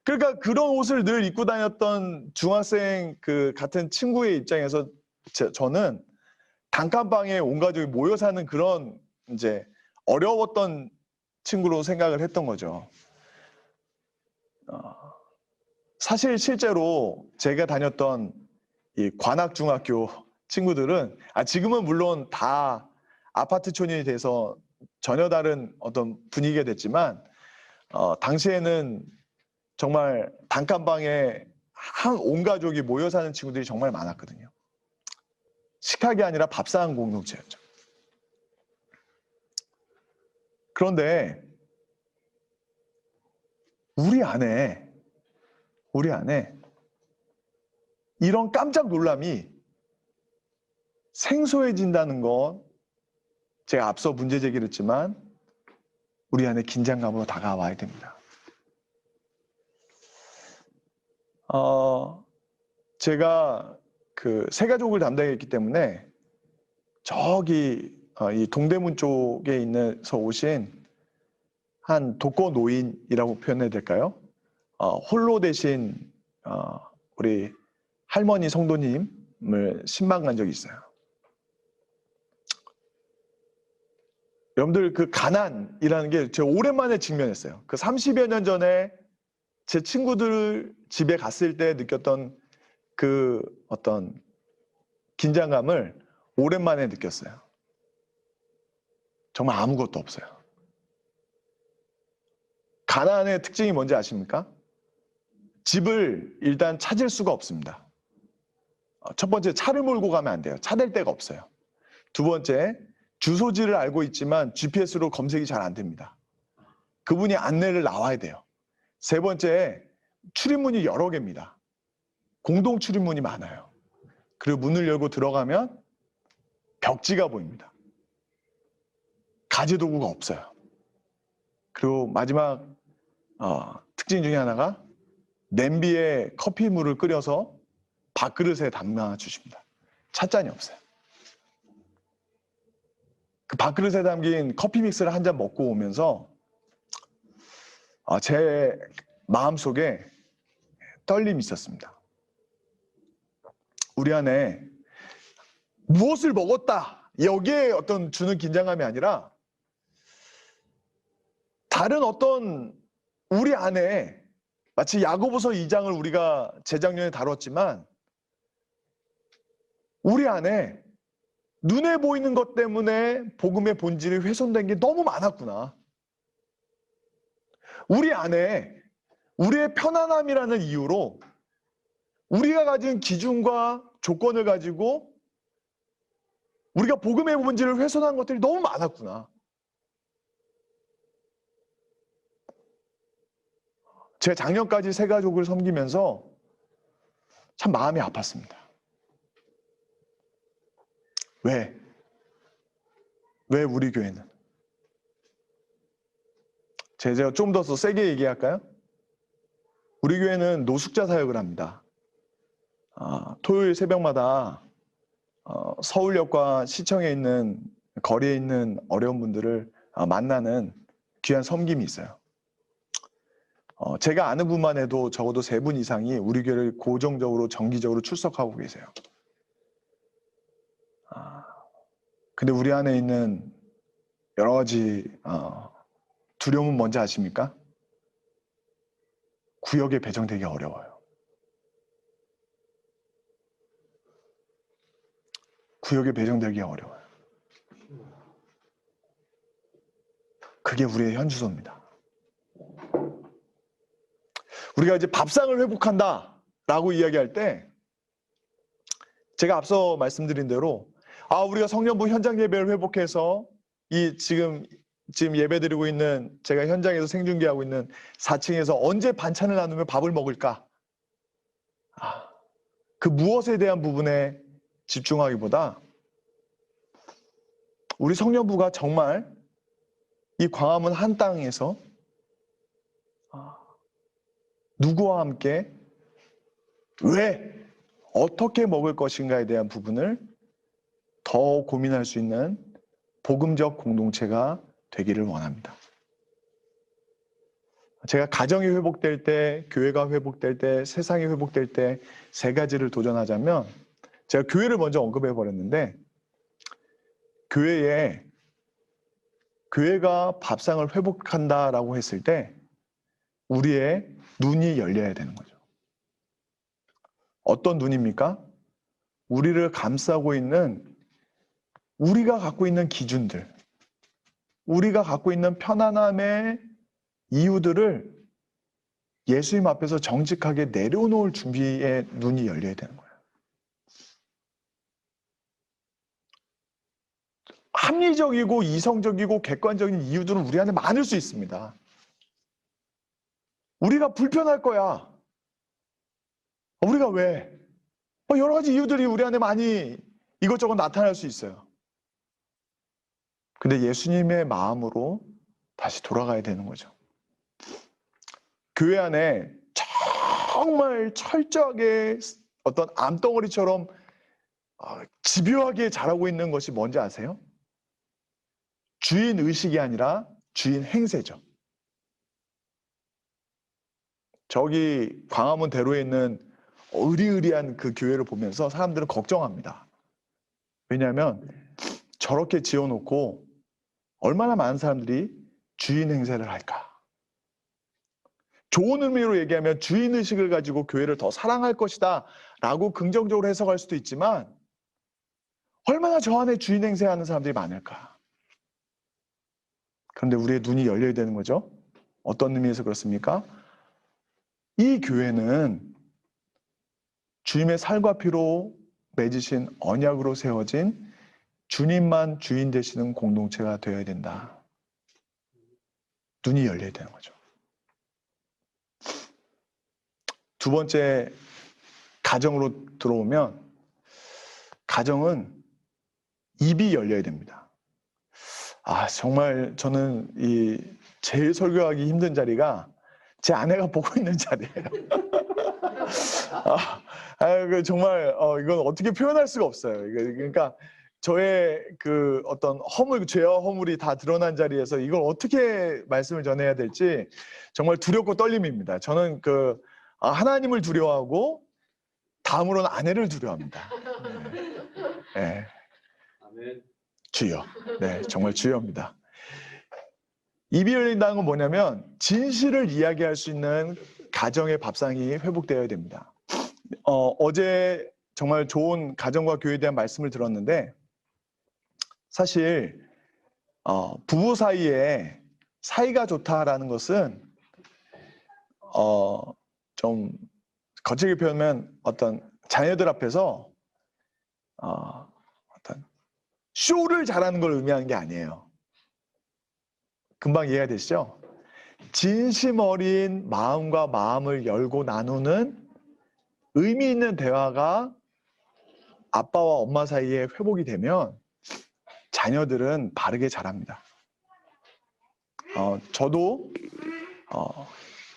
Speaker 1: 그러니까 그런 옷을 늘 입고 다녔던 중학생 같은 친구의 입장에서 저는 단칸방에 온 가족이 모여 사는 그런 이제 어려웠던 친구로 생각을 했던 거죠. 사실 실제로 제가 다녔던 이 관악중학교 친구들은 지금은 물론 다 아파트촌이 돼서 전혀 다른 어떤 분위기가 됐지만 당시에는 정말 단칸방에 온 가족이 모여 사는 친구들이 정말 많았거든요. 식탁이 아니라 밥상 공동체였죠. 그런데 우리 안에 이런 깜짝 놀람이 생소해진다는 건 제가 앞서 문제 제기를 했지만 우리 안에 긴장감으로 다가와야 됩니다. 제가 새가족을 담당했기 때문에 저기 이 동대문 쪽에 있는서 오신 한 독거 노인이라고 표현해야 될까요? 홀로 되신 우리 할머니 성도님을 신방한 적이 있어요. 여러분들 그 가난이라는 게 제가 오랜만에 직면했어요. 그 30여 년 전에 제 친구들 집에 갔을 때 느꼈던 그 어떤 긴장감을 오랜만에 느꼈어요. 정말 아무것도 없어요. 가난의 특징이 뭔지 아십니까? 집을 일단 찾을 수가 없습니다. 첫 번째, 차를 몰고 가면 안 돼요. 차 댈 데가 없어요. 두 번째, 주소지를 알고 있지만 GPS로 검색이 잘 안 됩니다. 그분이 안내를 나와야 돼요. 세 번째, 출입문이 여러 개입니다. 공동 출입문이 많아요. 그리고 문을 열고 들어가면 벽지가 보입니다. 가재도구가 없어요. 그리고 마지막 특징 중에 하나가 냄비에 커피물을 끓여서 밥그릇에 담아 주십니다. 찻잔이 없어요. 그 밥그릇에 담긴 커피 믹스를 한 잔 먹고 오면서 제 마음속에 떨림이 있었습니다. 우리 안에 무엇을 먹었다, 여기에 어떤 주는 긴장감이 아니라 다른 어떤 우리 안에, 마치 야고보서 2장을 우리가 재작년에 다뤘지만 우리 안에 눈에 보이는 것 때문에 복음의 본질이 훼손된 게 너무 많았구나. 우리 안에 우리의 편안함이라는 이유로 우리가 가진 기준과 조건을 가지고 우리가 복음의 본질을 훼손한 것들이 너무 많았구나. 제가 작년까지 새 가족을 섬기면서 참 마음이 아팠습니다. 왜 우리 교회는? 제가 좀 더 세게 얘기할까요? 우리 교회는 노숙자 사역을 합니다. 토요일 새벽마다 서울역과 시청에 있는 거리에 있는 어려운 분들을 만나는 귀한 섬김이 있어요. 제가 아는 분만 해도 적어도 3분 이상이 우리 교회를 고정적으로 정기적으로 출석하고 계세요. 근데 우리 안에 있는 여러 가지 두려움은 뭔지 아십니까? 구역에 배정되기 어려워요. 구역에 배정되기 어려워요. 그게 우리의 현주소입니다. 우리가 이제 밥상을 회복한다라고 이야기할 때 제가 앞서 말씀드린 대로 우리가 성년부 현장 예배를 회복해서 이 지금 예배드리고 있는, 제가 현장에서 생중계하고 있는 4층에서 언제 반찬을 나누며 밥을 먹을까? 그 무엇에 대한 부분에 집중하기보다 우리 성년부가 정말 이 광화문 한 땅에서 누구와 함께 왜 어떻게 먹을 것인가에 대한 부분을 더 고민할 수 있는 복음적 공동체가 되기를 원합니다. 제가 가정이 회복될 때, 교회가 회복될 때, 세상이 회복될 때 3가지를 도전하자면, 제가 교회를 먼저 언급해 버렸는데, 교회가 밥상을 회복한다라고 했을 때 우리의 눈이 열려야 되는 거죠. 어떤 눈입니까? 우리를 감싸고 있는, 우리가 갖고 있는 기준들, 우리가 갖고 있는 편안함의 이유들을 예수님 앞에서 정직하게 내려놓을 준비의 눈이 열려야 되는 거예요. 합리적이고 이성적이고 객관적인 이유들은 우리 안에 많을 수 있습니다. 우리가 불편할 거야. 우리가 왜? 여러 가지 이유들이 우리 안에 많이 이것저것 나타날 수 있어요. 근데 예수님의 마음으로 다시 돌아가야 되는 거죠. 교회 안에 정말 철저하게 어떤 암덩어리처럼 집요하게 자라고 있는 것이 뭔지 아세요? 주인 의식이 아니라 주인 행세죠. 저기 광화문 대로에 있는 으리으리한 그 교회를 보면서 사람들은 걱정합니다. 왜냐하면 저렇게 지어놓고 얼마나 많은 사람들이 주인 행세를 할까? 좋은 의미로 얘기하면 주인의식을 가지고 교회를 더 사랑할 것이다 라고 긍정적으로 해석할 수도 있지만, 얼마나 저 안에 주인 행세하는 사람들이 많을까? 그런데 우리의 눈이 열려야 되는 거죠. 어떤 의미에서 그렇습니까? 이 교회는 주님의 살과 피로 맺으신 언약으로 세워진 주님만 주인 되시는 공동체가 되어야 된다. 눈이 열려야 되는 거죠. 2번째, 가정으로 들어오면 가정은 입이 열려야 됩니다. 정말 저는 제일 설교하기 힘든 자리가 제 아내가 보고 있는 자리예요. 정말 이건 어떻게 표현할 수가 없어요. 그러니까 저의 그 어떤 허물, 죄와 허물이 다 드러난 자리에서 이걸 어떻게 말씀을 전해야 될지 정말 두렵고 떨림입니다. 저는 하나님을 두려워하고 다음으로는 아내를 두려워합니다. 네. 네. 주여. 네, 정말 주여입니다. 입이 열린다는 건 뭐냐면 진실을 이야기할 수 있는 가정의 밥상이 회복되어야 됩니다. 어제 정말 좋은 가정과 교회에 대한 말씀을 들었는데 사실 부부 사이에 사이가 좋다라는 것은 좀 거칠게 표현하면 어떤 자녀들 앞에서 어떤 쇼를 잘하는 걸 의미하는 게 아니에요. 금방 이해가 되시죠? 진심 어린 마음과 마음을 열고 나누는 의미 있는 대화가 아빠와 엄마 사이에 회복이 되면 자녀들은 바르게 자랍니다. 저도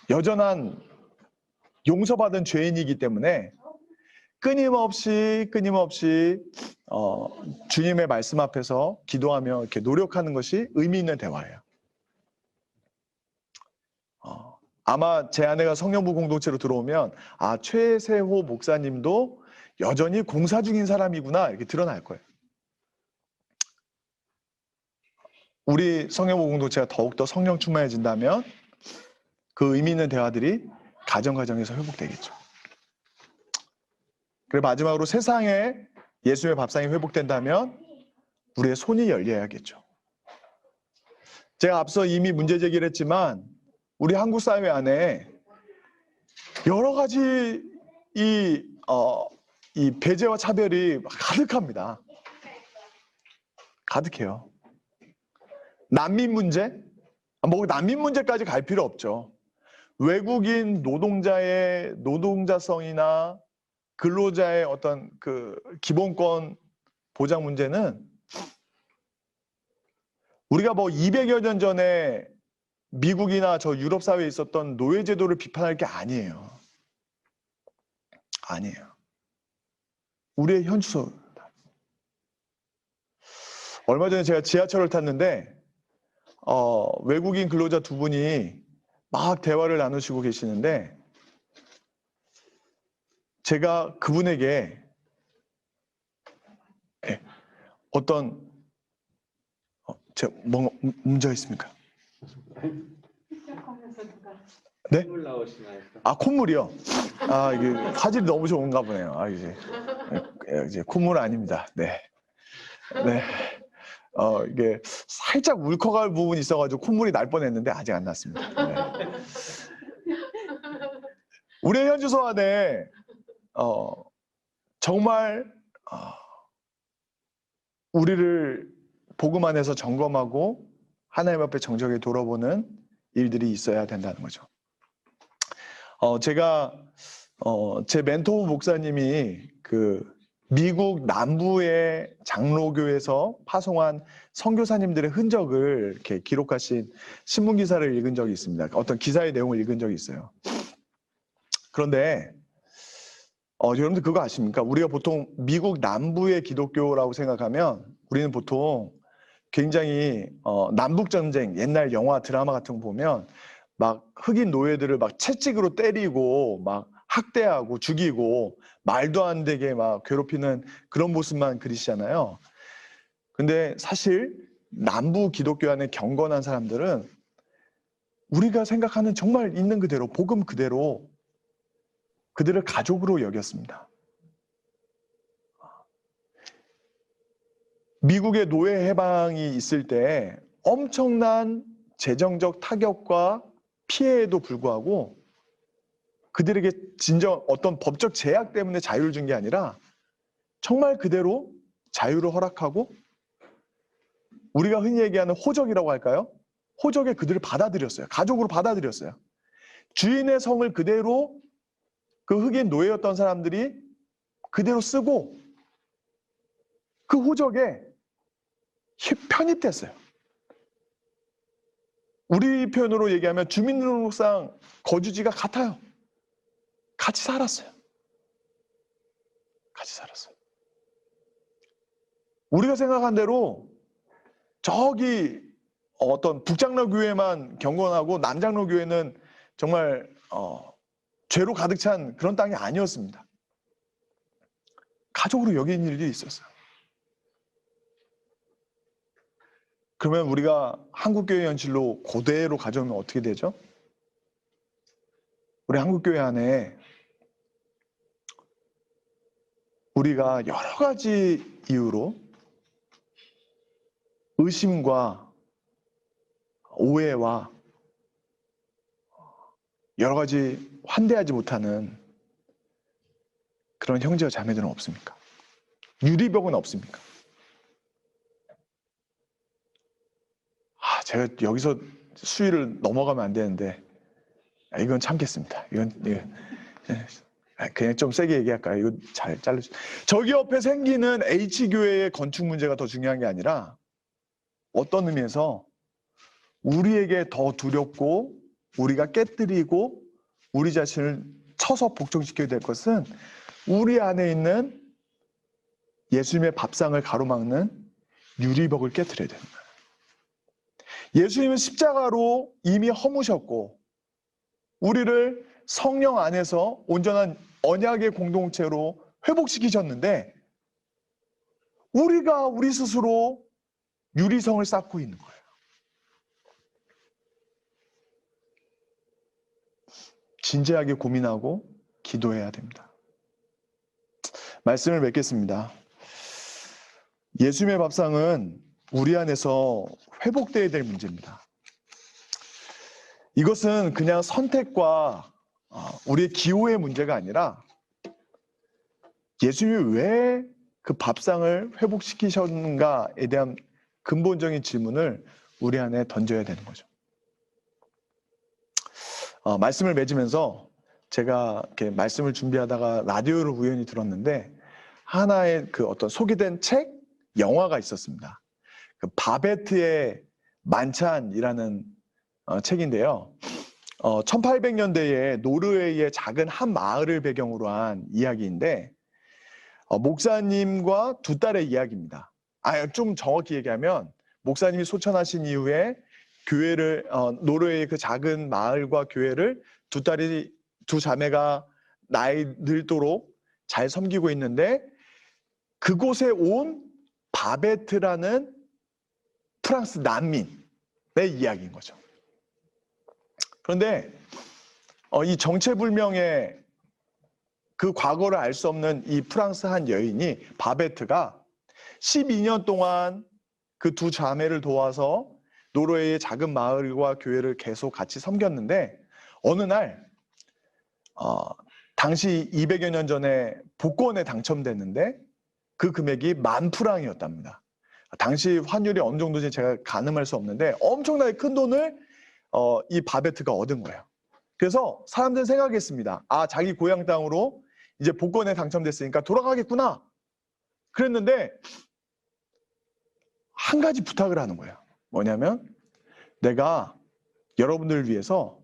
Speaker 1: 여전한 용서받은 죄인이기 때문에 끊임없이 주님의 말씀 앞에서 기도하며 이렇게 노력하는 것이 의미 있는 대화예요. 아마 제 아내가 성령부 공동체로 들어오면 최세호 목사님도 여전히 공사 중인 사람이구나 이렇게 드러날 거예요. 우리 성령부 공동체가 더욱더 성령 충만해진다면 그 의미 있는 대화들이 가정에서 회복되겠죠. 그리고 마지막으로 세상에 예수의 밥상이 회복된다면 우리의 손이 열려야겠죠. 제가 앞서 이미 문제 제기를 했지만 우리 한국 사회 안에 여러 가지 이 배제와 차별이 가득합니다. 가득해요. 난민 문제? 난민 문제까지 갈 필요 없죠. 외국인 노동자의 노동자성이나 근로자의 어떤 기본권 보장 문제는 우리가 200여 년 전에 미국이나 저 유럽 사회에 있었던 노예 제도를 비판할 게 아니에요. 아니에요. 우리의 현주소입니다. 얼마 전에 제가 지하철을 탔는데 외국인 근로자 두 분이 막 대화를 나누시고 계시는데 제가 그분에게 어떤 뭔가 문제가 있습니까? 네? 콧물 나오시나요? 콧물이요? 이게 화질이 너무 좋은가 보네요. 이제 콧물 아닙니다. 네. 네. 이게 살짝 울컥할 부분이 있어가지고 콧물이 날 뻔했는데 아직 안 났습니다. 네. 우리의 현주소 안에 정말 우리를 복음 안에서 점검하고 하나님 앞에 정직하게 돌아보는 일들이 있어야 된다는 거죠. 제가 제 멘토 목사님이 미국 남부의 장로교에서 파송한 선교사님들의 흔적을 이렇게 기록하신 신문 기사를 읽은 적이 있습니다. 어떤 기사의 내용을 읽은 적이 있어요. 그런데 여러분들 그거 아십니까? 우리가 보통 미국 남부의 기독교라고 생각하면 우리는 보통 굉장히 남북전쟁, 옛날 영화 드라마 같은 거 보면 막 흑인 노예들을 막 채찍으로 때리고 막 학대하고 죽이고 말도 안 되게 막 괴롭히는 그런 모습만 그리시잖아요. 근데 사실 남부 기독교 안에 경건한 사람들은 우리가 생각하는 정말 있는 그대로 복음 그대로 그들을 가족으로 여겼습니다. 미국의 노예 해방이 있을 때 엄청난 재정적 타격과 피해에도 불구하고 그들에게 진정 어떤 법적 제약 때문에 자유를 준 게 아니라 정말 그대로 자유를 허락하고 우리가 흔히 얘기하는 호적이라고 할까요? 호적에 그들을 받아들였어요. 가족으로 받아들였어요. 주인의 성을 그대로 그 흑인 노예였던 사람들이 그대로 쓰고 그 호적에 편입됐어요. 우리 표현으로 얘기하면 주민등록상 거주지가 같아요. 같이 살았어요. 같이 살았어요. 우리가 생각한 대로 저기 어떤 북장로 교회만 경건하고 남장로 교회는 정말 죄로 가득 찬 그런 땅이 아니었습니다. 가족으로 여긴 일이 있었어요. 그러면 우리가 한국교회 현실로 그대로 가져오면 어떻게 되죠? 우리 한국교회 안에 우리가 여러 가지 이유로 의심과 오해와 여러 가지 환대하지 못하는 그런 형제와 자매들은 없습니까? 유리벽은 없습니까? 제가 여기서 수위를 넘어가면 안 되는데 이건 참겠습니다. 이건 그냥 좀 세게 얘기할까요? 이거 잘 잘라주세요. 저기 옆에 생기는 H교회의 건축 문제가 더 중요한 게 아니라 어떤 의미에서 우리에게 더 두렵고 우리가 깨뜨리고 우리 자신을 쳐서 복종시켜야 될 것은 우리 안에 있는 예수님의 밥상을 가로막는 유리벽을 깨뜨려야 되는 거예요. 예수님은 십자가로 이미 허무셨고 우리를 성령 안에서 온전한 언약의 공동체로 회복시키셨는데 우리가 우리 스스로 유리성을 쌓고 있는 거예요. 진지하게 고민하고 기도해야 됩니다. 말씀을 맺겠습니다. 예수님의 밥상은 우리 안에서 회복되어야 될 문제입니다. 이것은 그냥 선택과 우리의 기호의 문제가 아니라 예수님이 왜 그 밥상을 회복시키셨는가에 대한 근본적인 질문을 우리 안에 던져야 되는 거죠. 말씀을 맺으면서 제가 이렇게 말씀을 준비하다가 라디오를 우연히 들었는데 하나의 그 어떤 소개된 책, 영화가 있었습니다. 그 바베트의 만찬이라는 책인데요. 1800년대에 노르웨이의 작은 한 마을을 배경으로 한 이야기인데 목사님과 두 딸의 이야기입니다. 좀 정확히 얘기하면 목사님이 소천하신 이후에 교회를 노르웨이의 그 작은 마을과 교회를 두 자매가 나이 들도록 잘 섬기고 있는데 그곳에 온 바베트라는 프랑스 난민의 이야기인 거죠. 그런데 이 정체불명의 그 과거를 알 수 없는 이 프랑스 한 여인이 바베트가 12년 동안 그 두 자매를 도와서 노르웨이의 작은 마을과 교회를 계속 같이 섬겼는데 어느 날 당시 200여 년 전에 복권에 당첨됐는데 그 금액이 10,000프랑이었답니다. 당시 환율이 어느 정도인지 제가 가늠할 수 없는데 엄청나게 큰 돈을 이 바베트가 얻은 거예요. 그래서 사람들은 생각했습니다. 자기 고향 땅으로 이제 복권에 당첨됐으니까 돌아가겠구나. 그랬는데 한 가지 부탁을 하는 거예요. 뭐냐면 내가 여러분들을 위해서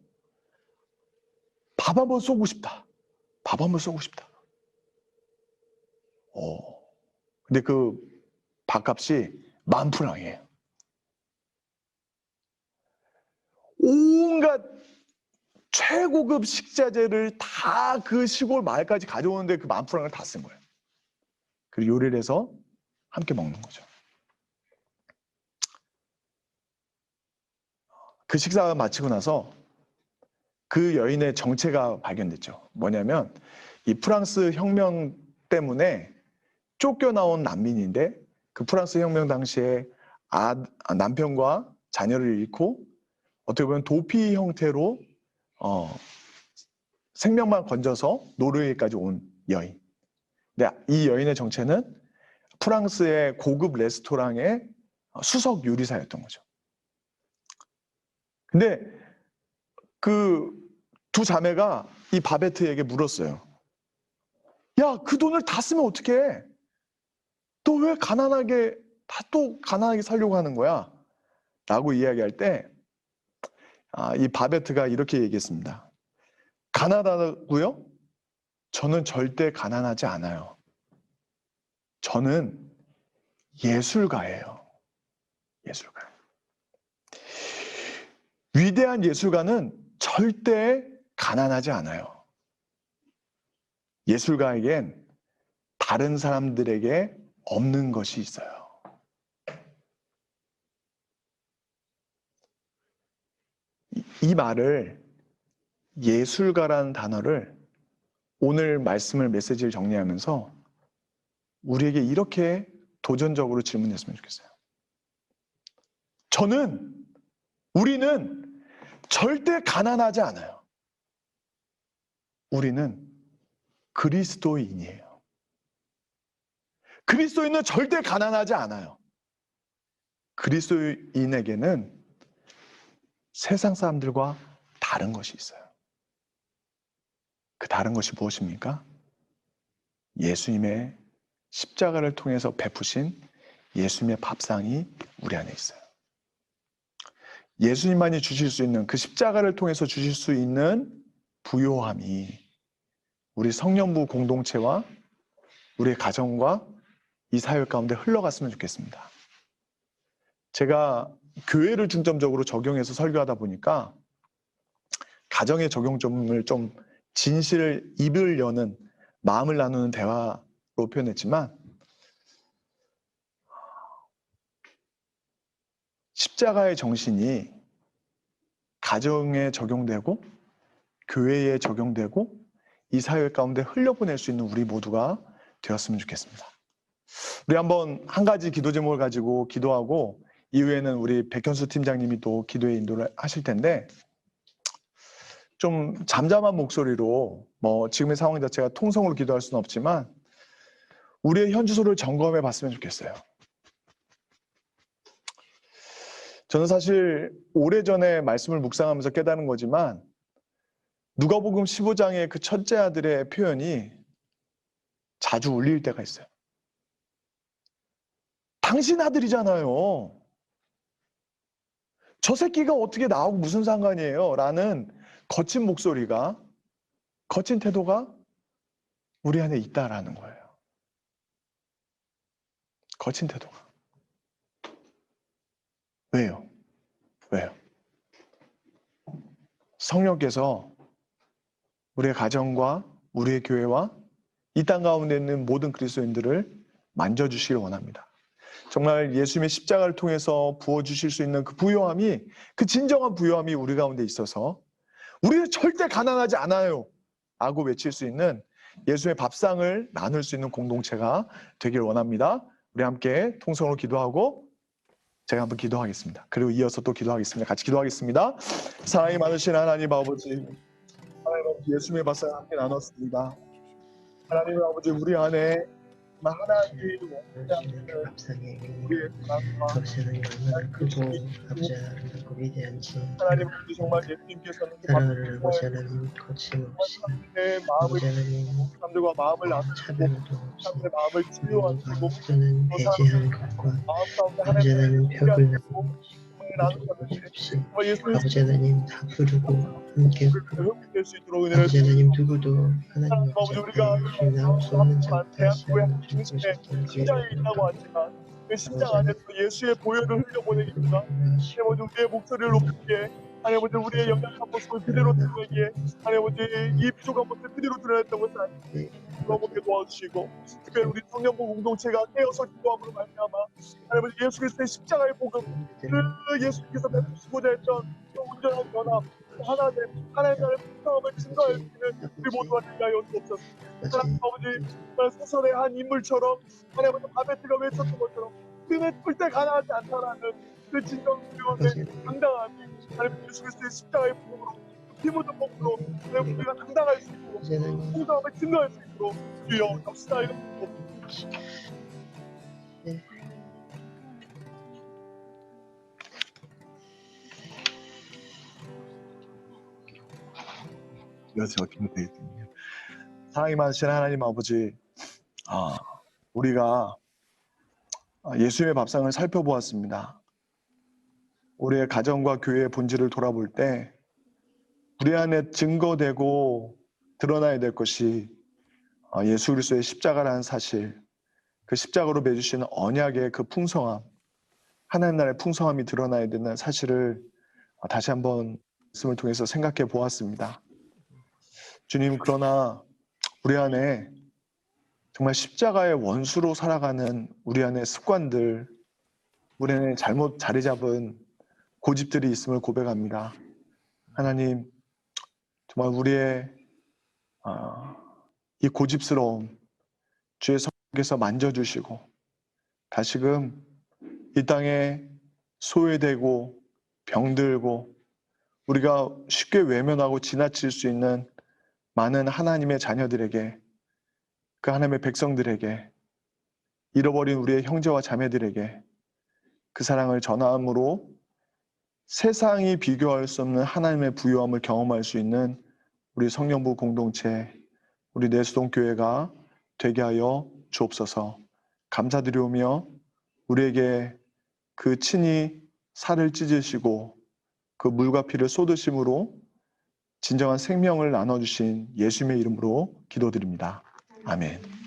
Speaker 1: 밥 한번 쏘고 싶다. 밥 한번 쏘고 싶다. 근데 그 밥값이 10,000프랑이에요. 온갖 최고급 식자재를 다 그 시골 마을까지 가져오는데 그 10,000프랑을 다 쓴 거예요. 그리고 요리를 해서 함께 먹는 거죠. 그 식사가 마치고 나서 그 여인의 정체가 발견됐죠. 뭐냐면 이 프랑스 혁명 때문에 쫓겨나온 난민인데 그 프랑스 혁명 당시에 남편과 자녀를 잃고 어떻게 보면 도피 형태로 생명만 건져서 노르웨이까지 온 여인. 근데 이 여인의 정체는 프랑스의 고급 레스토랑의 수석 요리사였던 거죠. 근데 그 두 자매가 이 바베트에게 물었어요. 야, 그 돈을 다 쓰면 어떡해? 너 왜 또 가난하게 살려고 하는 거야? 라고 이야기할 때 이 바베트가 이렇게 얘기했습니다. 가난하다고요? 저는 절대 가난하지 않아요. 저는 예술가예요. 예술가. 위대한 예술가는 절대 가난하지 않아요. 예술가에겐 다른 사람들에게 없는 것이 있어요. 이 말을, 예술가라는 단어를 오늘 말씀을, 메시지를 정리하면서 우리에게 이렇게 도전적으로 질문했으면 좋겠어요. 우리는 절대 가난하지 않아요. 우리는 그리스도인이에요. 그리스도인은 절대 가난하지 않아요. 그리스도인에게는 세상 사람들과 다른 것이 있어요. 그 다른 것이 무엇입니까? 예수님의 십자가를 통해서 베푸신 예수님의 밥상이 우리 안에 있어요. 예수님만이 주실 수 있는, 그 십자가를 통해서 주실 수 있는 부요함이 우리 성령부 공동체와 우리의 가정과 이 사회 가운데 흘러갔으면 좋겠습니다. 제가 교회를 중점적으로 적용해서 설교하다 보니까 가정의 적용점을 좀 진실을 입을 여는, 마음을 나누는 대화로 표현했지만, 십자가의 정신이 가정에 적용되고 교회에 적용되고 이 사회 가운데 흘려보낼 수 있는 우리 모두가 되었으면 좋겠습니다. 우리 한번 한 가지 기도 제목을 가지고 기도하고, 이후에는 우리 백현수 팀장님이 또 기도의 인도를 하실 텐데, 좀 잠잠한 목소리로, 지금의 상황 자체가 통성으로 기도할 수는 없지만 우리의 현주소를 점검해 봤으면 좋겠어요. 저는 사실 오래전에 말씀을 묵상하면서 깨달은 거지만, 누가복음 15장의 그 첫째 아들의 표현이 자주 울릴 때가 있어요. 당신 아들이잖아요. 저 새끼가 어떻게 나하고 무슨 상관이에요? 라는 거친 목소리가, 거친 태도가 우리 안에 있다라는 거예요. 거친 태도가. 왜요? 성령께서 우리의 가정과 우리의 교회와 이 땅 가운데 있는 모든 그리스도인들을 만져주시길 원합니다. 정말 예수님의 십자가를 통해서 부어주실 수 있는 그 부요함이, 그 진정한 부요함이 우리 가운데 있어서 우리는 절대 가난하지 않아요 라고 외칠 수 있는 예수의 밥상을 나눌 수 있는 공동체가 되길 원합니다. 우리 함께 통성으로 기도하고 제가 한번 기도하겠습니다. 그리고 이어서 또 기도하겠습니다. 같이 기도하겠습니다. 사랑이 많으신 하나님 아버지, 하나님 아버지, 예수님의 밥상을 함께 나눴습니다. 하나님 아버지, 우리 안에 하나님의 우리의 사랑과
Speaker 2: 아버지는 얼마나 크고 아버지 하나님 그 위대한지
Speaker 1: 하나님 아버지, 정말 예수님께서는
Speaker 2: 사랑하는 아버지 하나님 거침없이 아버지 하나님
Speaker 1: 사람들과 마음을 나누고
Speaker 2: 차별도 없이
Speaker 1: 사람들의 마음을 치유하시고
Speaker 2: 쓰는 배제하는 것과
Speaker 1: 마음 가운데
Speaker 2: 아버지 하나님 벽을
Speaker 1: 나누고 나누셨는데,
Speaker 2: 없이
Speaker 1: 예수님
Speaker 2: 아버지 하나님 다 부르고 함께
Speaker 1: 회복될 수 있도록 은혜를
Speaker 2: 아버지 하나님 누구도 하나님
Speaker 1: 아버지,
Speaker 2: 앞에
Speaker 1: 우리가
Speaker 2: 주님 나올 수 없는 자부터
Speaker 1: 대한민국의
Speaker 2: 하시는 주님
Speaker 1: 중심에
Speaker 2: 보시기에
Speaker 1: 심장이 있다고 하지만 그 심장 안에서 예수의 보혈을 흘려보내기보다 아버지 우리의 목소리를 높이기에, 아버지 우리의 연약한 모습을 그대로 드러내기에, 아버지 이 부족한 모습을 그대로 드러냈던 것을 아시고 넘어게 도와주시고, 특별히 우리 성령부 공동체가 깨어서 기도함으로 말미암아 아버지 예수 그리스도의 십자가의 복음, 그 예수께서 베푸시고자 했던 그 온전한 변화, 하나님 나라의 풍성함을 증거할 수 있는 우리 모두가 되게 하여 주옵소서. 하나님 아버지, 소설의 한 인물처럼 하나님 아버지 밤에 뜨가 외쳤던 것처럼 그는 절대 가난하지 않다라는 그 진정 구원의 당당함이 하나님 예수 그리스도의 십자가의 복음으로, 피 묻은 복음으로 우리가 당당할 수 있고 풍성함을 증거할 수 있도록 주여 갑시다. 이런 이것이 어떻게 되겠군요. 사랑이 많으신 하나님 아버지, 우리가 예수님의 밥상을 살펴보았습니다. 우리의 가정과 교회의 본질을 돌아볼 때 우리 안에 증거되고 드러나야 될 것이 예수 그리스도의 십자가라는 사실, 그 십자가로 맺으시는 언약의 그 풍성함, 하나님 나라의 풍성함이 드러나야 되는 사실을 다시 한번 말씀을 통해서 생각해 보았습니다. 주님, 그러나 우리 안에 정말 십자가의 원수로 살아가는 우리 안의 습관들, 우리 안에 잘못 자리 잡은 고집들이 있음을 고백합니다. 하나님, 정말 우리의 이 고집스러움 주의 성령께서 만져주시고 다시금 이 땅에 소외되고 병들고 우리가 쉽게 외면하고 지나칠 수 있는 많은 하나님의 자녀들에게, 그 하나님의 백성들에게, 잃어버린 우리의 형제와 자매들에게 그 사랑을 전함으로 세상이 비교할 수 없는 하나님의 부요함을 경험할 수 있는 우리 성령부 공동체, 우리 내수동교회가 되게 하여 주옵소서. 감사드리오며 우리에게 그 친히 살을 찢으시고 그 물과 피를 쏟으심으로 진정한 생명을 나눠주신 예수님의 이름으로 기도드립니다. 아멘.